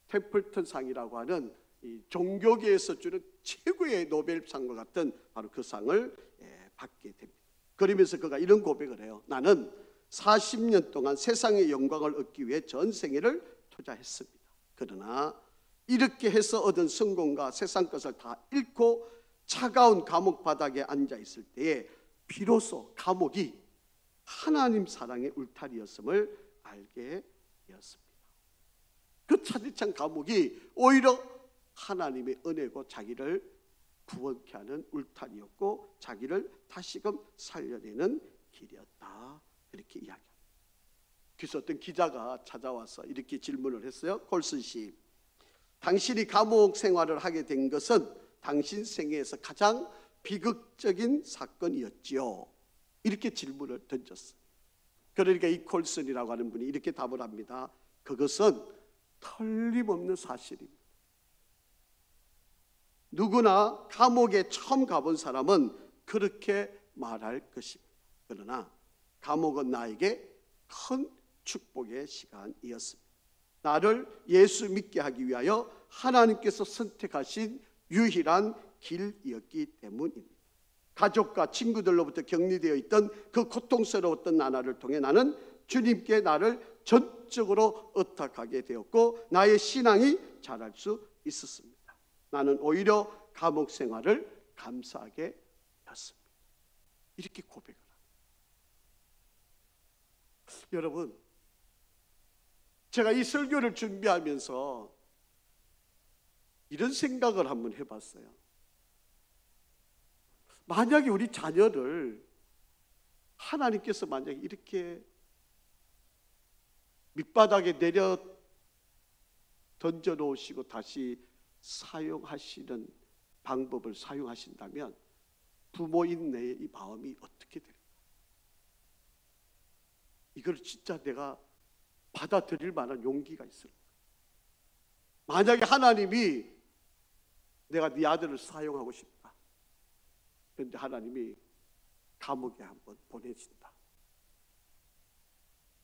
A: 템플턴상이라고 하는 이 종교계에서 주는 최고의 노벨상과 같은 바로 그 상을 받게 됩니다. 그러면서 그가 이런 고백을 해요. 나는 40년 동안 세상의 영광을 얻기 위해 전 생애를 투자했습니다. 그러나 이렇게 해서 얻은 성공과 세상 것을 다 잃고 차가운 감옥 바닥에 앉아 있을 때에 비로소 감옥이 하나님 사랑의 울타리였음을 알게 되었습니다. 그 차디찬 감옥이 오히려 하나님의 은혜고 자기를 구원케 하는 울타리였고 자기를 다시금 살려내는 길이었다, 이렇게 이야기합니다. 그래서 어떤 기자가 찾아와서 이렇게 질문을 했어요. 콜슨 씨, 당신이 감옥 생활을 하게 된 것은 당신 생애에서 가장 비극적인 사건이었지요. 이렇게 질문을 던졌어요. 그러니까 이 콜슨이라고 하는 분이 이렇게 답을 합니다. 그것은 틀림없는 사실입니다. 누구나 감옥에 처음 가본 사람은 그렇게 말할 것입니다. 그러나 감옥은 나에게 큰 축복의 시간이었습니다. 나를 예수 믿게 하기 위하여 하나님께서 선택하신 유일한 길이었기 때문입니다. 가족과 친구들로부터 격리되어 있던 그 고통스러웠던 나날을 통해 나는 주님께 나를 전적으로 의탁하게 되었고 나의 신앙이 자랄 수 있었습니다. 나는 오히려 감옥 생활을 감사하게 되었습니다. 이렇게 고백을 합니다. 여러분, 제가 이 설교를 준비하면서 이런 생각을 한번 해봤어요. 만약에 우리 자녀를 하나님께서 만약에 이렇게 밑바닥에 내려 던져놓으시고 다시 사용하시는 방법을 사용하신다면 부모인 내의 이 마음이 어떻게 될까? 이걸 진짜 내가 받아들일 만한 용기가 있을까? 만약에 하나님이 내가 네 아들을 사용하고 싶다, 그런데 하나님이 감옥에 한번 보내신다,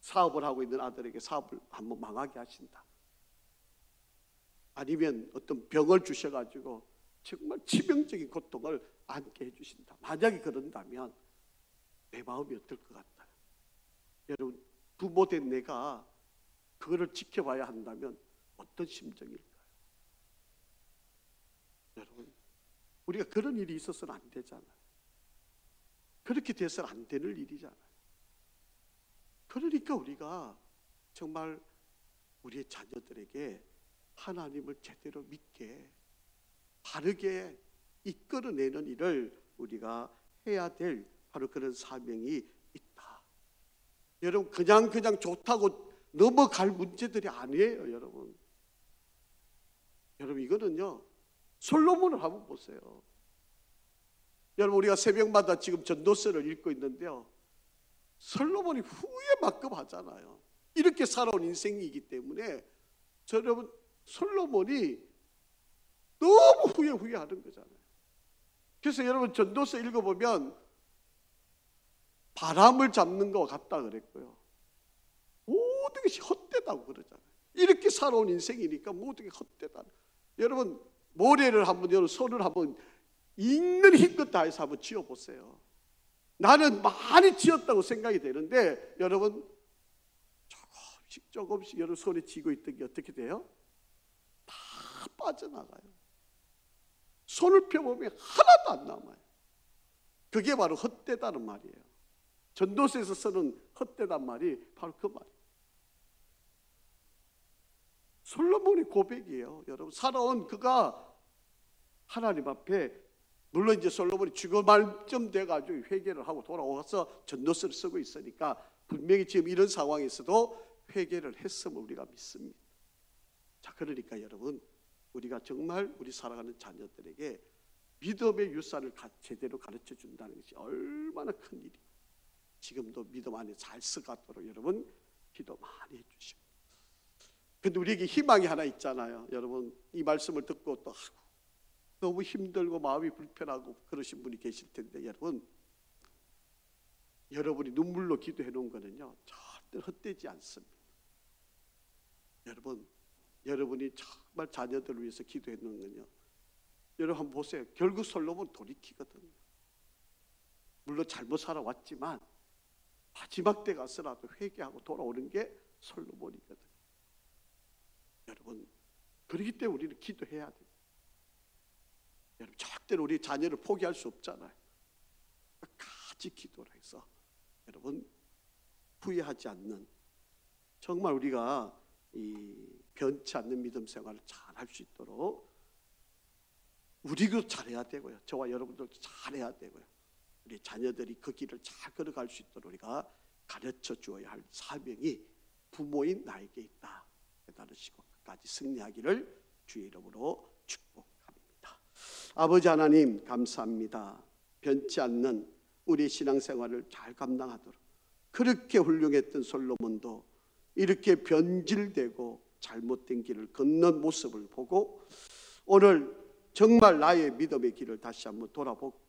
A: 사업을 하고 있는 아들에게 사업을 한번 망하게 하신다, 아니면 어떤 병을 주셔가지고 정말 치명적인 고통을 안게 해주신다. 만약에 그런다면 내 마음이 어떨 것 같아요? 여러분, 부모된 내가 그거를 지켜봐야 한다면 어떤 심정일까요? 여러분, 우리가 그런 일이 있어서는 안 되잖아요. 그렇게 돼서는 안 되는 일이잖아요. 그러니까 우리가 정말 우리의 자녀들에게 하나님을 제대로 믿게 바르게 이끌어내는 일을 우리가 해야 될 바로 그런 사명이 있다. 여러분, 그냥 좋다고 넘어갈 문제들이 아니에요. 여러분, 이거는요, 솔로몬을 한번 보세요. 여러분, 우리가 새벽마다 지금 전도서를 읽고 있는데요, 솔로몬이 후회만큼 이렇게 살아온 인생이기 때문에 여러분, 솔로몬이 너무 후회하는 거잖아요. 그래서 여러분, 전도서 읽어보면 바람을 잡는 것 같다 그랬고요, 모든 것이 헛되다고 그러잖아요. 이렇게 살아온 인생이니까 모든 게 헛되다. 여러분, 모래를 한번, 여러분 손을 한번 있는 힘껏 다해서 한번 쥐어보세요. 나는 많이 쥐었다고 생각이 되는데 여러분, 조금씩 여러분 손에 쥐고 있던 게 어떻게 돼요? 다 빠져나가요. 손을 펴보면 하나도 안 남아요. 그게 바로 헛되다는 말이에요. 전도서에서 쓰는 헛되단 말이 바로 그 말이에요. 솔로몬의 고백이에요. 여러분, 살아온 그가 하나님 앞에, 물론 이제 솔로몬이 죽어 말쯤 돼가지고 회개를 하고 돌아와서 전도서를 쓰고 있으니까 분명히 지금 이런 상황에서도 회개를 했음을 우리가 믿습니다. 자, 그러니까 여러분, 우리가 정말 우리 살아가는 자녀들에게 믿음의 유산을 제대로 가르쳐 준다는 것이 얼마나 큰 일이에요. 지금도 믿음 안에 잘 써가도록 여러분 기도 많이 해주시고. 근데 우리에게 희망이 하나 있잖아요. 여러분, 이 말씀을 듣고 또 너무 힘들고 마음이 불편하고 그러신 분이 계실 텐데, 여러분이 눈물로 기도해 놓은 거는요 절대 헛되지 않습니다. 여러분이 정말 자녀들을 위해서 기도해 놓은 건요, 여러분 한번 보세요. 결국 솔로몬 돌이키거든요. 물론 잘못 살아왔지만 마지막 때 가서라도 회개하고 돌아오는 게 솔로몬이거든요. 여러분, 그렇기 때문에 우리는 기도해야 돼요. 여러분, 절대로 우리 자녀를 포기할 수 없잖아요. 끝까지 기도를 해서 여러분 후회하지 않는, 정말 우리가 이 변치 않는 믿음 생활을 잘 할 수 있도록 우리도 잘해야 되고요. 저와 여러분들도 잘해야 되고요. 우리 자녀들이 그 길을 잘 걸어갈 수 있도록 우리가 가르쳐 주어야 할 사명이 부모인 나에게 있다 깨달으시고 끝까지 승리하기를 주의 이름으로 축복합니다. 아버지 하나님, 감사합니다. 변치 않는 우리 신앙생활을 잘 감당하도록, 그렇게 훌륭했던 솔로몬도 이렇게 변질되고 잘못된 길을 걷는 모습을 보고 오늘 정말 나의 믿음의 길을 다시 한번 돌아보고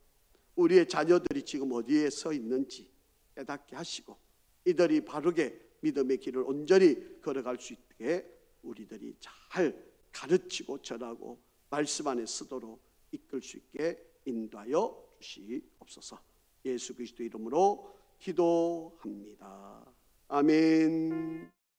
A: 우리의 자녀들이 지금 어디에 서 있는지 깨닫게 하시고 이들이 바르게 믿음의 길을 온전히 걸어갈 수 있게 우리들이 잘 가르치고 전하고 말씀 안에 쓰도록 이끌 수 있게 인도하여 주시옵소서. 예수 그리스도 이름으로 기도합니다. 아멘.